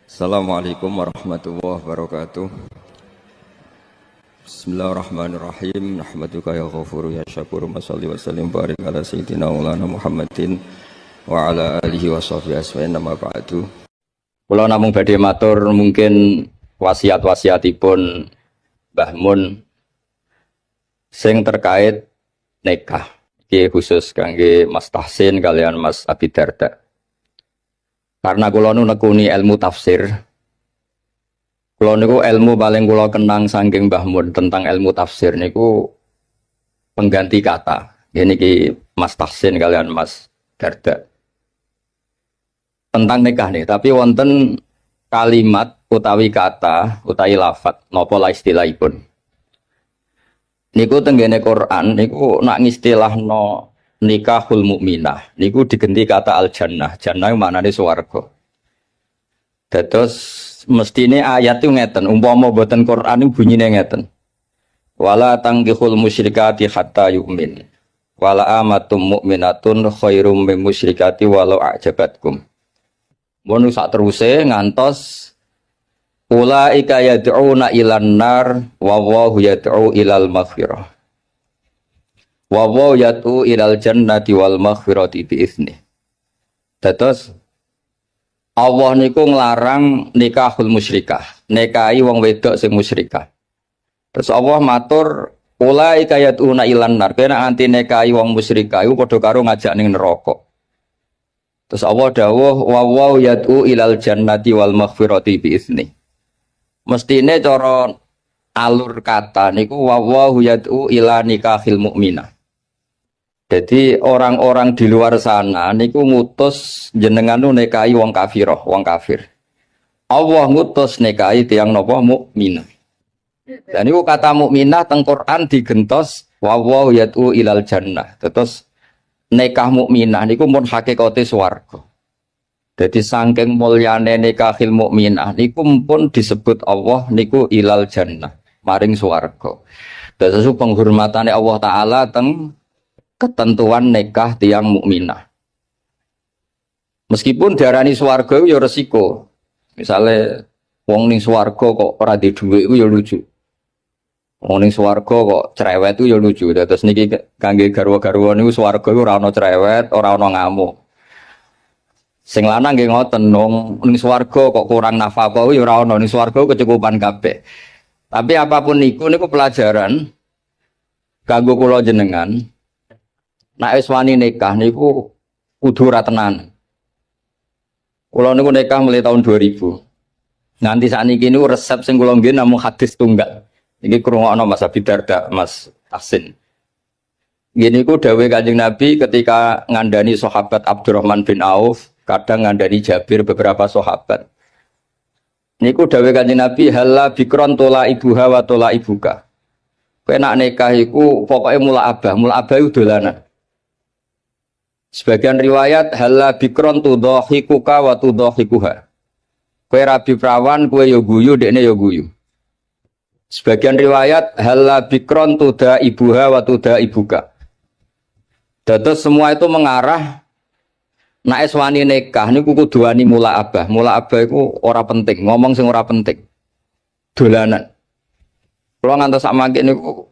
Assalamualaikum warahmatullahi wabarakatuh. Bismillahirrahmanirrahim. Nahmaduka ya ghafuru ya syakuru wa salli wa sallim barik ala sayyidina maulana Muhammadin wa ala alihi wa sahbihi asma'in nama ba'du. Kula namung badhe matur mungkin wasiat-wasiatipun Mbah Mun sing terkait nikah. Iki khusus kangge Mas Tahsin kalian Mas Abi Darda. Karena kula nu nekuni ilmu tafsir. Kula niku ilmu paling kula kenang saking Mbah Mun tentang ilmu tafsir niku pengganti kata. Ini ki Mas Tahsin kalian Mas Darda. Tentang nikah nih, tapi wonten kalimat utawi kata utawi lafat napa la istilahipun. Niku tenggene Quran niku nak ngistilahno nikahul mukminah niku digenti kata al jannah. Jannah maknane swarga. Dados mestine ayat itu ngeten, umpama boten Quran niku bunyine ngeten. Wala tangkihul musyrikati hatta yu'min. Wala amatum mukminatun khairum min musyrikati walau a'jabatkum. Mun sak teruse ngantos ulaika yad'una ilan nar wa wallahu yad'u ilal maghfirah. Wa yatu ilal jannati wal maghfirati bi izni. Dados Allah niku nglarang nikahul musyrikah, nikahi wong wedok sing musyrikah. Terus Allah matur ulaika yatuna ilan nar, kena anti nikahi wong musyrikah iku padha karo ngajak ning neraka. Terus Allah dawuh wa yatu ilal jannati wal maghfirati bi izni. Mestine cara alur kata niku wa yatu ila nikahil mukminah. Jadi orang-orang di luar sana niku ngutus jenengan nu nikahi wong kafiroh, wong kafir. Allah ngutus nikahi tiyang napa mukminah. Dan niku kata mukminah teng Quran digentos wa yatu ilal jannah. Terus nikah mukminah niku mun hakikate swarga. Jadi saking mulyane nikahil mukminah niku pun disebut Allah niku ilal jannah, maring swarga. Terus penghormatane Allah taala teng ketentuan nikah tiang mukminah. Meskipun diarani swarga ya resiko. Misale wong ning swarga kok ora di dhuwit iku ya lucu. Wong ning swarga kok cerewet iku ya lucu. Terus niki kangge garwa-garwa niku swarga iku ora ana cerewet, ora ana ngamuk. Sing lanang nggih ngoten ning swarga kok kurang nafkah ya ora ana, ning swarga kecukupan kabeh. Tapi apapun niku pelajaran kanggo kula jenengan. Nek wis wani nikah niku kudu ora tenan. Kula niku nikah mulai tahun 2000. Nganti sakniki niku resep sing kula nggih namung hadis tunggal. Iki krungokno Mas Abi Darda, Mas Tahsin. Ngene niku dawuh Kanjeng Nabi ketika ngandani sahabat Abdurrahman bin Auf, kadang ngandani Jabir beberapa sahabat. Niku dawuh Kanjeng Nabi halla bikron tola ibuha wa tola ibuka. Kowe nak nikah iku pokoke mula abah iku dolanan. Sebagian riwayat halla bikron tudhahikuka wa tudhahikuha. Kowe rabi prawan, kowe ya guyu, dekne ya guyu. Sebagian riwayat halla bikron tuda ibuha wa tuda ibuka. Dados semua itu mengarah nek wis wani nikah niku kudu wani mula abah. Mula abah iku ora penting, ngomong sing ora penting. Dolanan. Kula ngantos sak mangke niku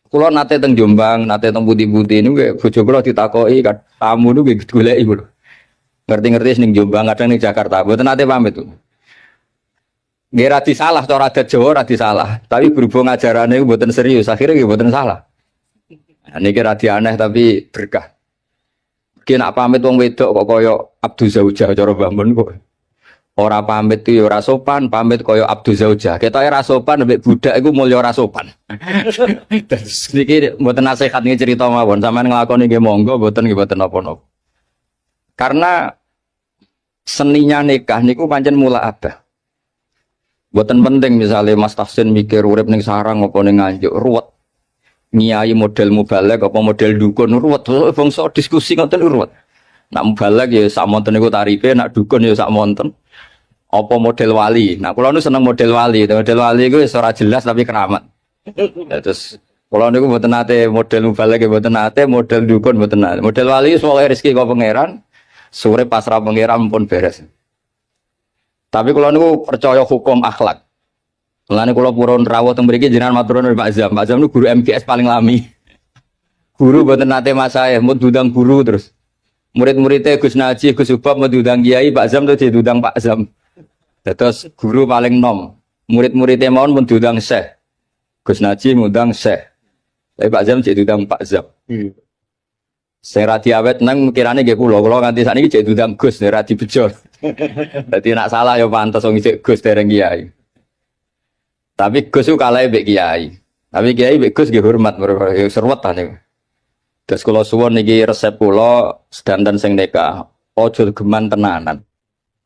kula nate teng Jombang, nate teng Putih-Putih niku bojo kula ditakoki tamu niku goleki kula. Ngerti-ngerti ning Jombang, kadang ning Jakarta. Mboten nate pamit. Nggih ra disalah cara adat Jawa ra disalah, tapi berhubung ajarane niku mboten serius, akhirnya nggih mboten salah. Nah, niki ra aneh tapi berkah. Ki nak pamit wong wedok kok kaya Abdu Zaujah cara Mbah Mun kok. Ora pamit itu ya ora sopan, pamit kaya Abdu Zaujah. Ketoke ra sopan mbek budak iku mulya ora sopan. Terus niki mboten nasihat niki cerita mawon, sampean nglakoni nggih monggo, mboten nggih mboten napa-napa. Karena seninya nikah niku pancen mula abah. Mboten penting misalnya Mas Tahsin mikir urip ning sarang apa ning Nganjuk ruwet. Nyai model mubalek apa model dukun ruwet, bangsa diskusi ngoten ruwet. Nak mubalek ya sak monten niku tarife, nak dukun ya sak monten. Apa model wali. Nah, kula nu seneng model wali. Model wali iku wis ora jelas tapi keramat. Terus kula niku mboten nate model mubalek mboten nate, model dukun mboten nate. Model wali pokoke rezeki kok pangeran, sore pasrah pangeran pun beres. Tapi kalau niku percaya hukum akhlak. Mulane kula purun rawuh teng mriki jenengan matur nuwun Pak Zam. Pak Zam niku guru MGS paling lami. Guru mboten nate mas saya, mau diundang guru terus. Murid-muridnya Gus Naji, Gus Ubab mau diundang Kiai, Pak Zam tuh diundang Pak Zam. Terus guru paling nom. Murid-muridnya mau diundang Syekh. Gus Naji ngundang Syekh. Tapi Pak Zam diundang Pak Zam. Sing ra diawet nang kirane nggih kula nganti sakniki jek diundang Gus ora dibejo. Dadi nek salah ya pantes wong isih Gus dereng Kiai. Tapi Gus ku kalah mbek Kiai. Tapi Kiai mbek Gus nggih hormat ya serwet ta niku. Terus kula suwun niki resep kula sedanten sing nikah, aja geman tenanan.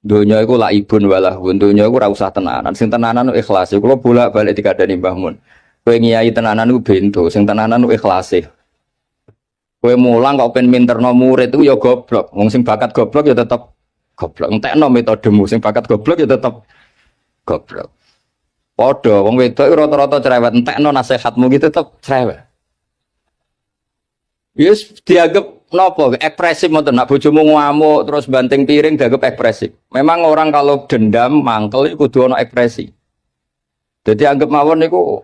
Donya iku la ibun walah, donya iku ora usah tenanan. Sing tenanan ikhlas. Kula bolak-balik dikandani Mbah Mun. Kowe ngiyai tenanan iku bento, sing tenanan ikhlas. Kowe mulang kok pengen minterno murid iku ya goblok. Wong sing bakat goblok ya tetep goblok. Entekno metodemu sing bakat goblok ya tetep goblok. Padha wong wedok rata-rata cerewet, entekno nasihatmu gitu tetep cerewet. Yes dianggap nopo ekspresif ngoten. Nak bojomu ngamuk terus banting piring dianggap ekspresif. Memang orang kalau dendam mangkel iku kudu ana ekspresi. Jadi anggap mawon niku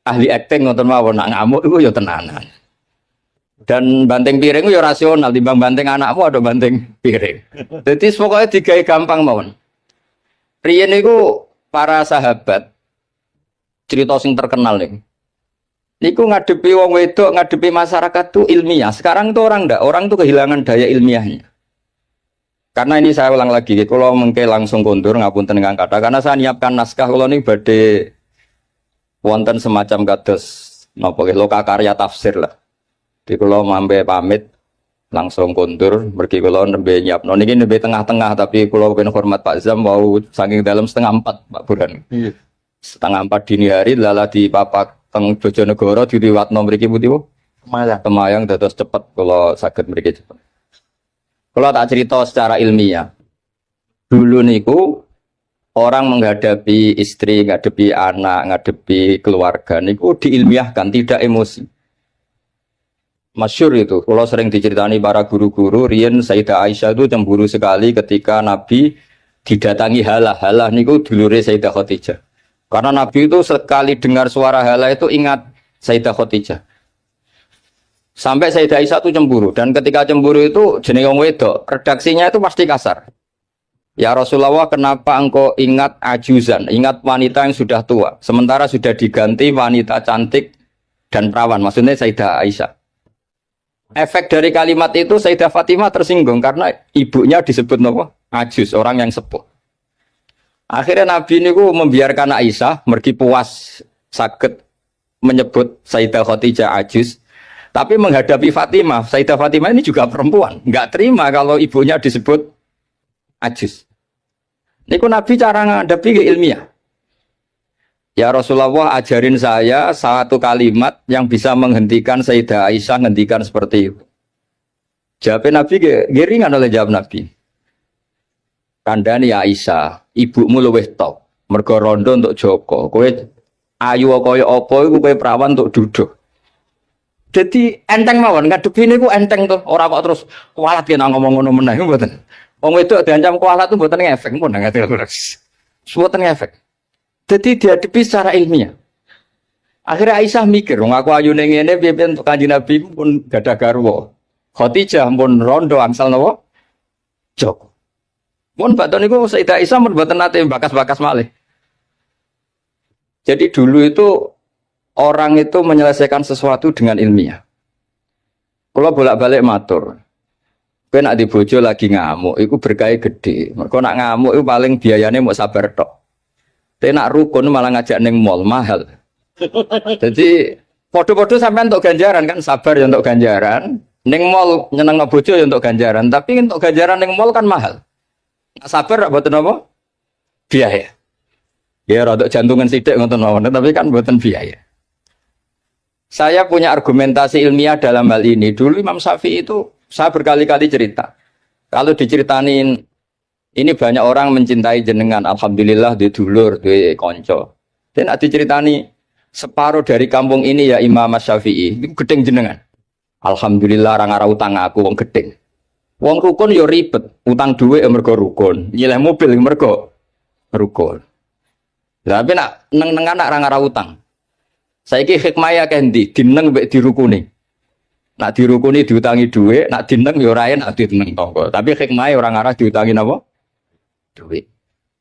ahli acting ngoten mawon, nak ngamuk iku ya tenanan. Dan banting piring ya rasional timbang banting anakmu ada banting piring. Jadi pokoknya digawe gampang mawon. Riyen niku para sahabat cerita sing terkenal nih. Niku ngadepi wong wedok, ngadepi masyarakat tuh ilmiah. Sekarang tuh orang tuh kehilangan daya ilmiahnya. Karena ini saya ulang lagi, kalau mengke langsung kondur ngapunten ingkang kata. Karena saya nyiapkan naskah kalau ini badhe wonten semacam kados napa loka karya tafsir lah. Di kalau mambe pamit langsung kondur, mergi kalau nembe nyiapno. Niki nembe tengah-tengah tapi kalau pengen hormat Pak Zam mau saking dalam 3:30 Pak Burhan. 3:30 dini hari lala di papak teng Bojonegoro diriwatno mriki pundi Bu? Temayang dados cepet kalau saged mriki cepet. Kalau tak cerita secara ilmiah. Dulu niku orang menghadapi istri, menghadapi anak, menghadapi keluarga niku diilmiahkan, tidak emosi. Masyhur itu, kalau sering diceritani para guru-guru, riyen Sayyidah Aisyah itu cemburu sekali ketika Nabi didatangi halah niku dulure Sayyidah Khadijah. Karena Nabi itu sekali dengar suara halah itu ingat Sayyidah Khadijah. Sampai Sayyidah Aisyah itu cemburu, dan ketika cemburu itu jenenge wong wedok, redaksinya itu pasti kasar. Ya Rasulullah, kenapa engkau ingat ajuzan, ingat wanita yang sudah tua, sementara sudah diganti wanita cantik dan perawan, maksudnya Sayyidah Aisyah. Efek dari kalimat itu Sayyidah Fatimah tersinggung karena ibunya disebut apa? Ajuz, orang yang sepuh. Akhirnya Nabi ini membiarkan Aisyah mergi puas sakit menyebut Sayyidah Khadijah ajuz. Tapi menghadapi Fatimah, Sayyidah Fatimah ini juga perempuan, nggak terima kalau ibunya disebut ajuz. Niku Nabi cara menghadapi ke ilmiah. Ya Rasulullah, ajarin saya satu kalimat yang bisa menghentikan Sayyidah Aisyah menghentikan seperti itu. Jawab Nabi geringan oleh jawab Nabi. Kandhani Aisyah, ibumu luwih top, mergo rondo untuk Joko. Kowe ayu kaya apa iku kowe perawan untuk duduk. Jadi enteng mawon, ngadepi niku enteng tuh. Ora kok terus kualat yen ngomong ngono meneh mboten. Wong wedok diancam kualat tuh mboten ngefek pun ngerti lho. Mboten ngefek. Jadi dihadapi secara ilmiah. Akhirnya Aisyah mikir, wong aku ayune ngene piye-piye untuk Kanjeng Nabi pun gadah garwa. Khadijah pun rondo angsal napa? Joko. Mun baton niku Sayyidah Aisyah mun mboten nate bakas-bakas malih. Jadi dulu itu orang itu menyelesaikan sesuatu dengan ilmiah. Kalau bolak-balik matur, kowe nak di bojo lagi ngamuk, iku berkah gede. Mergo nak ngamuk iku paling biayane mau sabar tok. Tapi nak rukun malah ngajak neng mall mahal. Jadi podo-podo sampai untuk ganjaran kan sabar ya untuk ganjaran. Neng mall nyeneng bojo ya untuk ganjaran. Tapi untuk ganjaran neng mall kan mahal. Nak sabar buat apa? Biaya. Ya rada jantungan sidik ngoten mawon, tapi kan buatan biaya. Saya punya argumentasi ilmiah dalam hal ini. Dulu Imam Syafi'i itu saya berkali-kali cerita. Kalau diceritain ini banyak orang mencintai jenengan. Alhamdulillah di dulur, di konco. Dan diceritani separuh dari kampung ini ya Imam Syafi'i. Itu gedeng jenengan. Alhamdulillah orang arah utang aku wong gedeng. Wong rukun yo ribet. Utang duit mergo rukun. Nyileh mobil mergo rukun. Tapi nak neng-nengan nak ra utang. Saiki hikmah akeh ndi dineng mbek dirukuni. Nak dirukuni diutangi dhuwit, nak dineng ya ora enak dineng tangga. Tapi hikmah orang arah diutangi napa? Dhuwit.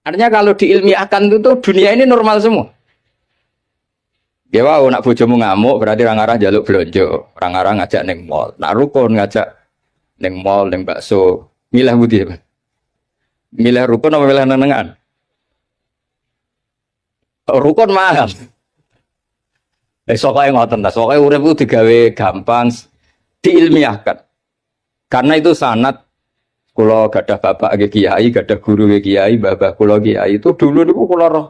Artinya kalau diilmiahkan itu tuh dunia ini normal semua. Ya wow, nak bojomu ngamuk berarti orang arah jaluk belanja, orang arah ngajak neng mall, nak rukun ngajak neng mall, neng bakso, milih budi, milih rukun apa milih nenengan? Rukun mahal. Soalnya ngoten, soalnya urip itu digawe gampang, diilmiahkan. Karena itu sanad. Kulo gadah bapak ke kiai, gadah guru ke kiai, babah kulo kiai itu dulu niku kulo roh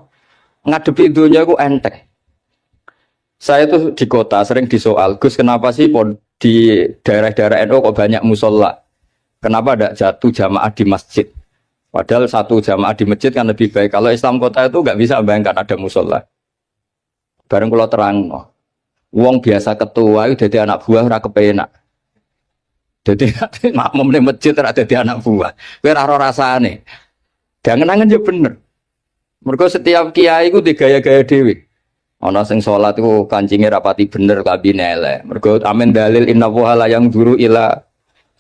ngadepi dunia ku enteng. Saya tuh di kota sering disoal, Gus kenapa sih di daerah-daerah NU kok banyak musola? Kenapa ada jatuh jamaah di masjid? Padahal satu jamaah di masjid kan lebih baik. Kalau Islam kota itu nggak bisa bayangkan ada musola. Bareng kulo terang, wong biasa ketua itu jadi anak buah ora kepenak. Jadi makmum di masjid ada di anak buah. Kowe ora rasane. Dangen-angen ya bener. Mergo setiap kiai iku digaya-gaya dhewe. Ana sing salat iku kancinge rapati bener kabine elek. Mergo amen dalil inna wa yang duru ila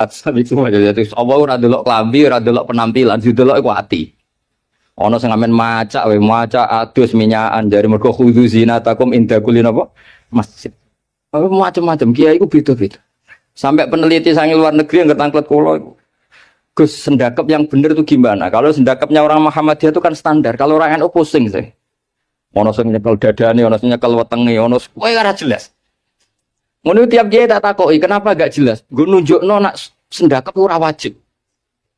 atsabikum. Jadi Allah ora delok klambi, ora delok penampilan, didelok iku ati. Ana sing amen macak adus minyakan jare mergo khudzu zinatakum inda kulli napa? Masjid. Macam-macam kiai iku beda-beda. Sampai peneliti sangi luar negeri yang ketangklet kulo, Gus sendakep yang benar itu gimana? Kalau sendakepnya orang Muhammadiyah itu kan standar. Kalau orang NU pusing sih. Ono sing nyekel dadane, ono sing nyekel wetenge, ono kowe ora jelas. Ngono tiap kiai tak takoki, kenapa gak jelas? Gue nunjukno nak sendakep ora wajib.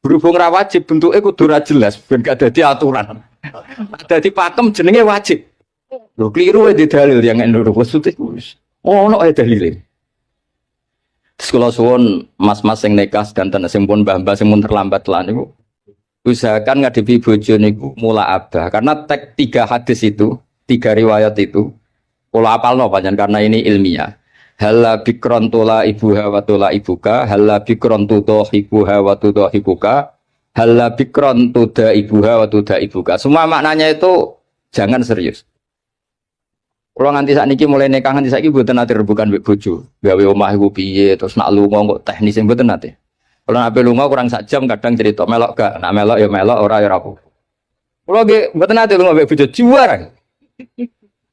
Berhubung ora wajib bentuke kudu ora jelas, ben gak dadi aturan. Dadi pakem jenenge wajib. Lho kliru di dalil yang NU wis. Ono ae dalile. Sekolah suwon mas-mas yang nekas dan sing pun mbah-mbah sing pun terlambat lah niku usahakan ngadepi bojo niku mula abah karena tek 3 hadis itu 3 riwayat itu kula apalno panjen karena ini ilmiah halla bikron tula ibuha wa tula ibuka halla bikron tudo ibuha wa tudo ibuka halla bikron tuda ibuha wa tuda ibuka semua maknanya itu jangan serius. Kalau nganti saat ini mulai nikah nganti saat ini buatan nanti rebukan mbek bojo, gawe omah iku piye terus nak lunga kok teknis yang buatan nanti. Kalau nak lunga kurang 1 jam kadang cerita melok gak, nak melok ya melok ora ya rapuh. Kalau buatan nanti lunga mbek bojo juara.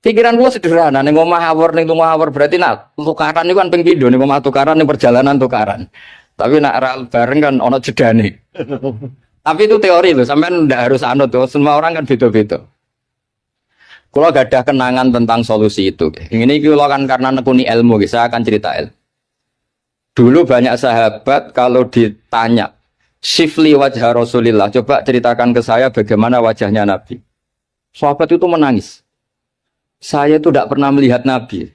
Pikiran gua sederhana, ning omah awor ning lunga awor berarti nak tukaran itu kan ping pindho ning omah tukaran ning perjalanan tukaran. Tapi nak bareng kan ono jedane. Tapi itu teori loh, sampean ndak harus anut tuh, semua orang kan beda-beda. Kalau gak ada kenangan tentang solusi itu, ini kalau kan karena nekuni ilmu, saya akan cerita ilmu. Dulu banyak sahabat kalau ditanya, Sifli wajah Rasulillah, coba ceritakan ke saya bagaimana wajahnya Nabi. Sahabat itu menangis. Saya itu tidak pernah melihat Nabi.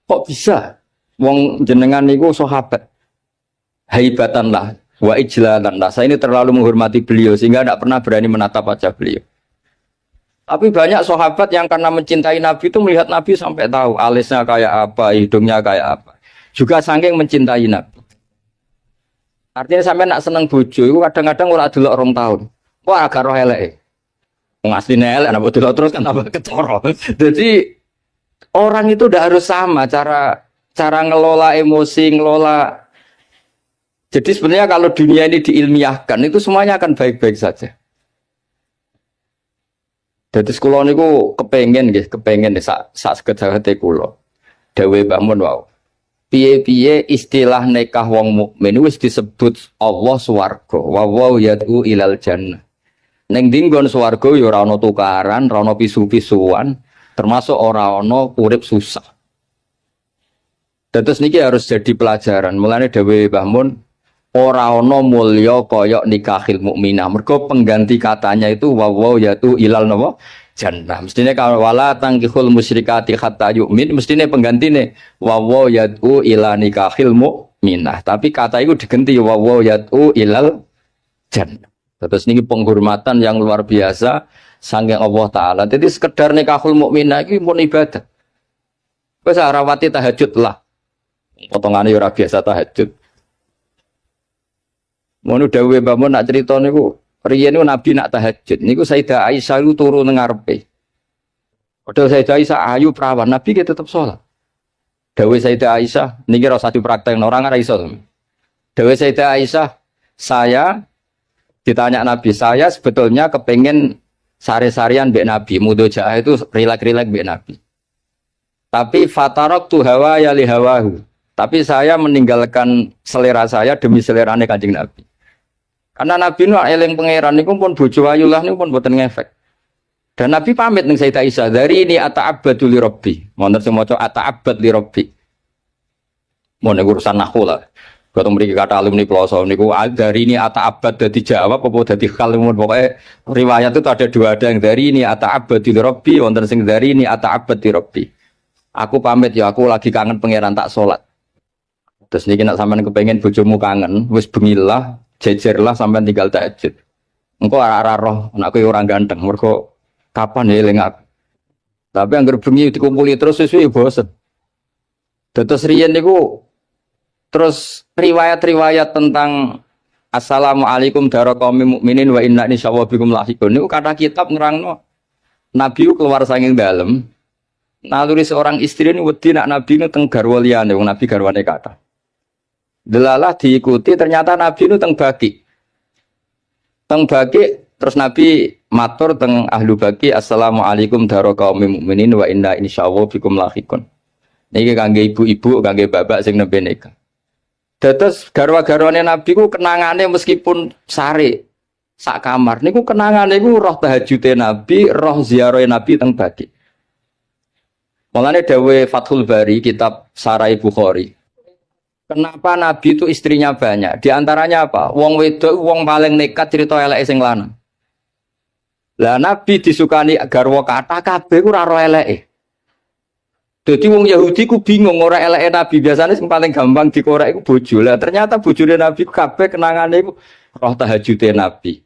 Kok bisa? Wong jenengan niku sahabat. Haibatanlah, wa ijlalanlah. Saya ini terlalu menghormati beliau sehingga tidak pernah berani menatap wajah beliau. Tapi banyak sahabat yang karena mencintai Nabi itu melihat Nabi sampai tahu alisnya kayak apa, hidungnya kayak apa. Juga saking mencintai Nabi. Artinya sampai nak seneng bojo itu kadang-kadang ora delok 2 tahun. Wah agak roh eleke. Wong asline elek nek delok terus kan tambah ketara. Jadi orang itu tidak harus sama cara ngelola emosi, ngelola. Jadi sebenarnya kalau dunia ini diilmiahkan itu semuanya akan baik-baik saja. Jadi sekolah niku kepengen sak saged-sagede kula. Dewe Mbah Mun wau. Piye-piye istilah nikah wong mukmin wis disebut Allah swarga. Wa yad'u ilal jannah. Ning dinggon swarga ya ora ana tukaran, ora ana pisu-pisuan, termasuk ora ana urip susah. Terus niki harus jadi pelajaran. Mulane dewe Mbah Mun ora ana mulya kaya nikahil mukminah. Mergo pengganti katanya itu wa yatu ilal napa jannah. Mestine kalau wala tangkihul musyrikati hatta yu'min, mestine penggantine wa yatu ila nikahil mukminah. Tapi kata itu diganti wa yatu ilal jannah. Terus niki penghormatan yang luar biasa saking Allah taala. Jadi sekedar nikahul mukminah iki pun ibadah. Wis rawati tahajud lah. Potongane ora biasa tahajud. Ngono dawuhe Mbah Mun nak crita niku riyen niku Nabi nak tahajud niku Sayyidah Aisyah itu turu nang ngarepe. Padahal Sayyidah Aisyah ayu perawan, Nabi ki tetep salat. Dawe Sayyidah Aisyah niki ora usah dipraktekno orang ora iso. Dawe Sayyidah Aisyah, saya ditanya Nabi, saya sebetulnya kepengen sari-sarian mbek Nabi, mudojaah itu rilek-rilek mbek Nabi. Tapi fatarok tu hawa ya li hawahu. Tapi saya meninggalkan selera saya demi selerane Kanjeng Nabi. Karena Nabi nu eling pangeran niku pun bojo ayu lah niku pun boten ngefek. Dan Nabi pamit ning Sayyidah Aisyah, dari ini ata'abbadu li rabbi. Wonten sing maca ata'abbad li rabbi. Mun urusan nahwu lah. Ketemu mriki kata alumni Ploso niku dari ini ata'abbad dadi jawab apa dadi kalimun pokoke riwayat itu ada dua, ada yang dari ini ata'abbadu li rabbi, wonten sing dari ini ata'abbad li rabbi. Aku pamit ya, aku lagi kangen pangeran tak salat. Terus niki nek sampean kepengin bojomu kangen, wis bengilah, jejerlah sampean tinggal tahajud. Engko ora roh anakku ora ganteng, mergo kapan ya eling aku. Tapi anggere bengi dikumpuli terus suwe bosen. Terus riyen niku terus riwayat-riwayat tentang Assalamualaikum daraqaumil mukminin wa inna insyaallah bikum lahiqun. Niku kata kitab nerangno Nabi keluar saking dalem. Naluri seorang istri ini wedi nak Nabi ini teng garwa liyane, wong Nabi garwane kata. Delalah diikuti ternyata Nabi itu teng baki. Teng baki terus Nabi matur teng ahlu baki Assalamualaikum daraqaumil mukminin wa inna insyaallah bikum lahiqun. Niki kangge ibu-ibu, kangge bapak sing nembe nikah. Dados garwa-garwane Nabi ku kenangane meskipun sare sak kamar niku kenangane niku roh tahajude Nabi, roh ziarah Nabi teng baki. Mulane dawe Fathul Bari kitab Sarai Bukhari. Kenapa Nabi itu istrinya banyak? Di antaranya apa? Wong wedok wong paling nekat cerita eleke sing lanang. Lah Nabi disukani garwa kathah kabeh ku ora ro eleke. Dadi wong Yahudi ku bingung ora eleke Nabi, biasane sing paling gampang dikorek iku bojo. Lah ternyata bojone Nabi kabeh kenangane iku roh tahajude Nabi.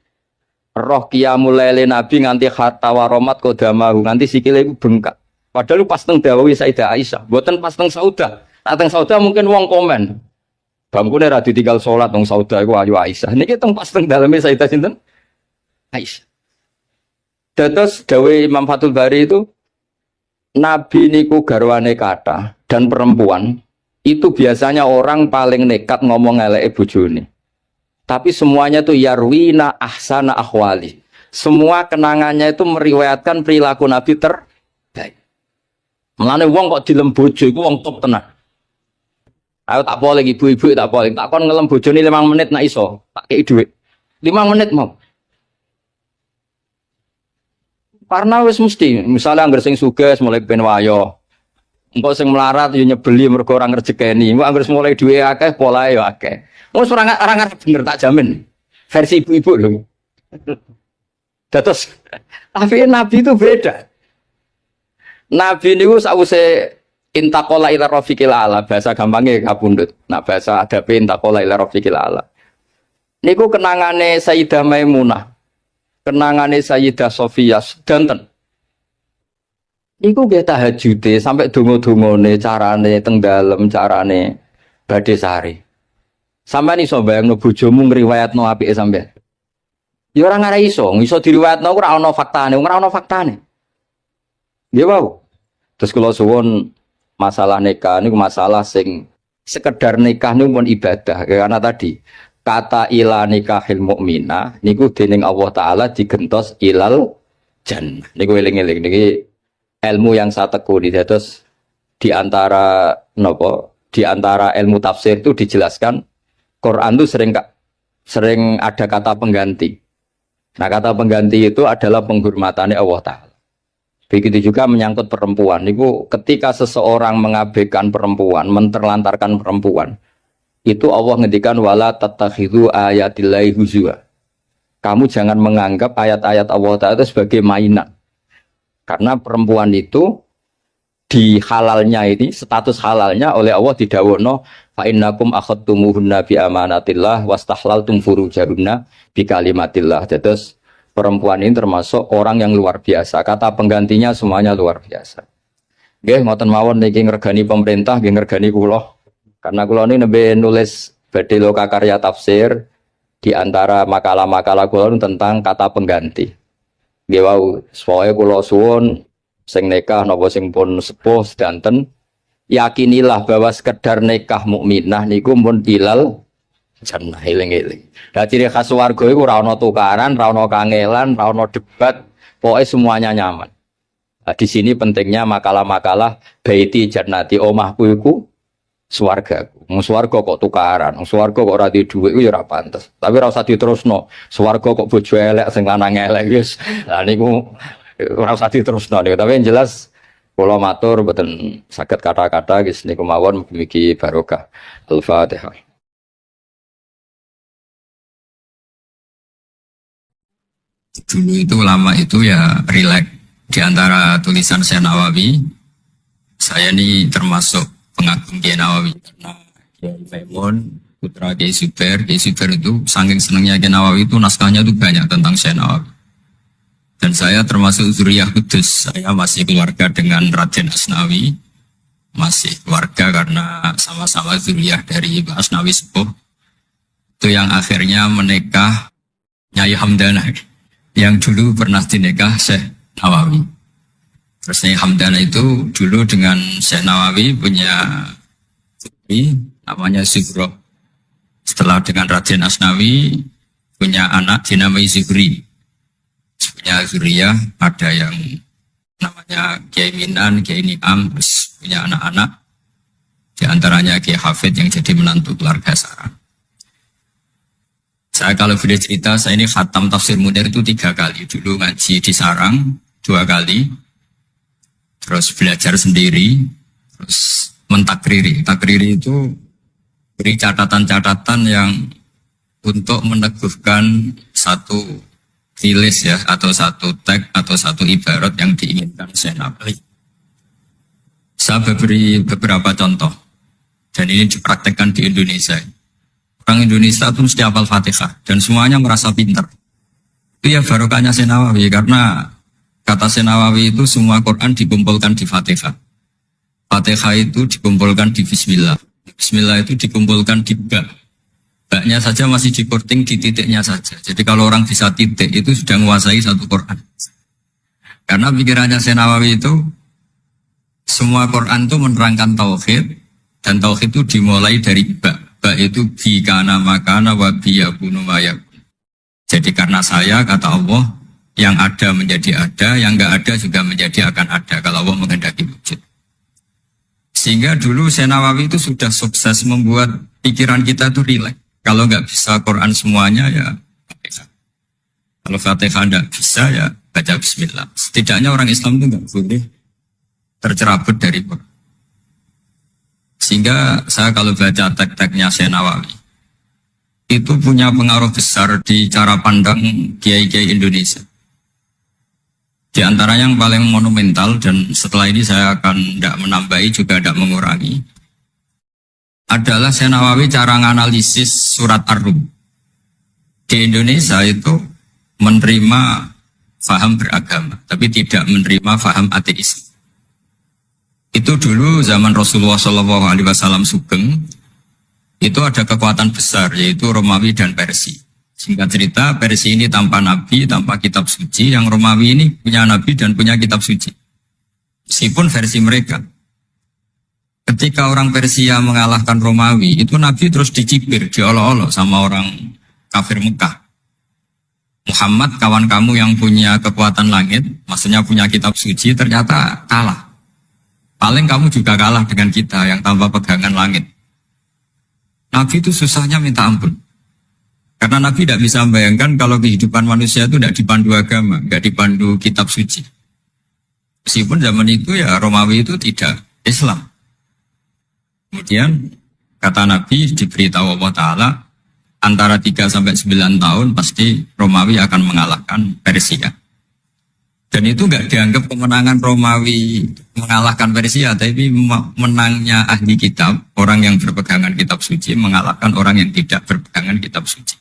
Roh qiyamul lail Nabi nganti hatta waromat qodamahu, nganti sikile iku bengkak. Padahal pas teng dawawi Sayyidah Aisyah, mboten pas teng Saudah. Teng Saudah mungkin wong komen. Bangkune ra ditinggal salat wong Saudah iku ayu Aisyah. Niki teng pas teng daleme Sayyidah sinten? Aisyah. Dados dawe Imam Fathul Bari itu Nabi niku garwane kathah dan perempuan itu biasanya orang paling nekat ngomong eleke bojone. Tapi semuanya itu yarwina ahsana ahwali. Semua kenangannya itu meriwayatkan perilaku Nabi terbaik. Mulane wong kok dilem bojo iku wong top tenan. Ayo tak boleh ibu-ibu tak boleh. Tak kon ngelem bojone 5 menit nak iso. Tak kei dhuwit. 5 menit mau. Karena wis mesti, misalnya anggar sing sugih mulai ben wayo. Engko sing melarat yo nyebeli mergo ora ngrejekeni. Engko anggar mulai duwe akeh polahe yo akeh. Wis ora ngarep bener tak jamin. Versi ibu-ibu lho. Dados tapi Nabi itu beda. Nabi niku sawise intaqala ila rafiqil ala, bahasa gampangnya kapundhut. Nah bahasa adabe intaqala ila rafiqil ala. Niku kenangane Sayyidah Maimunah. Kenangane Sayyidah Sofiyah sedanten. Iku nggih tahajude sampai donga-dongane carane teng dalem carane badhe sari. Sampeyan iso bayangno bojomu ngriwayatno apike sampeyan. Ya ora ngare iso diriwayatno ora ana faktane, ora ana faktane. Nggih wau. Terus kula suwun masalah nikah niku masalah sing sekedar nikah niku pun ibadah karena tadi kata ila nikahil mukminah niku dening Allah taala digentos ilal jannah. Niku eling-eling niki ilmu yang saya tekuni. Terus di antara ilmu tafsir itu dijelaskan Quran itu sering ada kata pengganti. Nah, kata pengganti itu adalah penghormatannya Allah taala. Begitu juga menyangkut perempuan. Niku ketika seseorang mengabaikan perempuan, menterlantarkan perempuan, itu Allah ngendikan wala tattakhidhu ayatillahi huzwa. Kamu jangan menganggap ayat-ayat Allah Ta'ala itu sebagai mainan. Karena perempuan itu di halalnya ini, status halalnya oleh Allah didhawuhna fa innakum akhadtumuhunna bi amanatillah wastahlaltum furujahunna bi kalimatillah. Terus perempuan ini termasuk orang yang luar biasa. Kata penggantinya semuanya luar biasa. Nggih, ngoten mawon niki ngregani pemerintah, nggih ngregani kula. Karena kula ini nembe nulis badhe loka karya tafsir di antara makalah-makalah kula tentang kata pengganti. Nggih wau, pokoke kula suwun sing nikah napa sing pun sepuh sedanten yakinilah bahwa sekedar nikah mukminah niku mun ilal jannah eling-eling. Lah ciri khas swarga iku ora ana tukaran, ora ana kangelan, ora ana debat, pokoknya semuanya nyaman. Nah, di sini pentingnya makalah-makalah baiti jannati omahku iku swargaku. Wong swarga kok tukaran, wong swarga kok ora duwe dhuwit iku ya ora pantes. Tapi ora usah diterusno. Swarga kok bojo elek sing lanang elek wis. Lah niku ora usah diterusno niku. Tapi yang jelas kula matur mboten saged kata-kata wis niku mawon mugi barokah. Al-Fatihah. Dulu itu ulama itu ya rileks. Di antara tulisan Syekh Nawawi, saya ini termasuk pengagum Kiai Nawawi karena Kiai Maimun putra Kiai Zubair itu saking senangnya Kiai Nawawi itu naskahnya itu banyak tentang Syekh Nawawi. Dan saya termasuk zuriyah kudus. Saya masih keluarga dengan Raden Asnawi, masih keluarga karena sama-sama zuriyah dari Mbah Asnawi Sepuh. Itu yang akhirnya menikah Nyai Hamdana yang dulu pernah dinikah Syekh Nawawi. Terus Nyai Hamdana itu dulu dengan Syekh Nawawi punya putri namanya Zuhroh. Setelah dengan Raden Asnawi punya anak dinamai Zuhri. Punya zuriyah ada yang namanya Kiai Minan, Kiai Niam, terus punya anak-anak. Di antaranya Kiai Hafid yang jadi menantu keluarga Sarah. Saya kalau boleh cerita, saya ini khatam tafsir Munir itu 3 kali. Dulu ngaji di Sarang 2 kali. Terus belajar sendiri. Terus mentakriri. Takriri itu beri catatan-catatan yang untuk meneguhkan satu tulis ya, atau satu teks, atau satu ibarat yang diinginkan Syekh Nawawi. Saya beri beberapa contoh. Dan ini dipraktekkan di Indonesia. Orang Indonesia itu mesti hafal Fatihah dan semuanya merasa pintar. Itu ya barokahnya Syekh Nawawi karena kata Syekh Nawawi itu semua Quran dikumpulkan di Fatihah. Fatihah itu dikumpulkan di Bismillah. Bismillah itu dikumpulkan di Ba. Ba-nya saja masih dikorting di titiknya saja. Jadi kalau orang bisa titik itu sudah menguasai satu Quran. Karena pikirannya Syekh Nawawi itu semua Quran itu menerangkan tauhid dan tauhid itu dimulai dari Ba. Ba itu bi kana makana wa bi yakunu ma yakun. Jadi karena saya kata Allah yang ada menjadi ada, yang enggak ada juga menjadi akan ada kalau Allah menghendaki wujud. Sehingga dulu Syekh Nawawi itu sudah sukses membuat pikiran kita itu rileks. Kalau enggak bisa Quran semuanya ya Fatihah. Kalau Fatihah enggak bisa ya baca bismillah. Setidaknya orang Islam itu enggak boleh tercerabut dari Quran. Sehingga saya kalau baca teks-teksnya Syekh Nawawi itu punya pengaruh besar di cara pandang kiai-kiai Indonesia. Di antara yang paling monumental dan setelah ini saya akan tidak menambahi juga tidak mengurangi adalah Syekh Nawawi cara menganalisis surat Ar-Rum. Di Indonesia itu menerima faham beragama, tapi tidak menerima faham ateis. Itu dulu zaman Rasulullah SAW sugeng, itu ada kekuatan besar yaitu Romawi dan Persia. Singkat cerita, Persia ini tanpa nabi, tanpa kitab suci, yang Romawi ini punya nabi dan punya kitab suci. Meskipun versi mereka. Ketika orang Persia mengalahkan Romawi, itu nabi terus dicibir, diolok-olok sama orang kafir Mekah. Muhammad, kawan kamu yang punya kekuatan langit, maksudnya punya kitab suci, ternyata kalah. Paling kamu juga kalah dengan kita yang tanpa pegangan langit. Nabi itu susahnya minta ampun. Karena Nabi tidak bisa membayangkan kalau kehidupan manusia itu tidak dipandu agama, tidak dipandu kitab suci. Meskipun zaman itu ya Romawi itu tidak Islam. Kemudian kata Nabi diberitahu Allah Ta'ala antara 3 sampai 9 tahun pasti Romawi akan mengalahkan Persia. Dan itu enggak dianggap kemenangan Romawi mengalahkan Persia, tapi menangnya ahli kitab, orang yang berpegangan kitab suci mengalahkan orang yang tidak berpegangan kitab suci.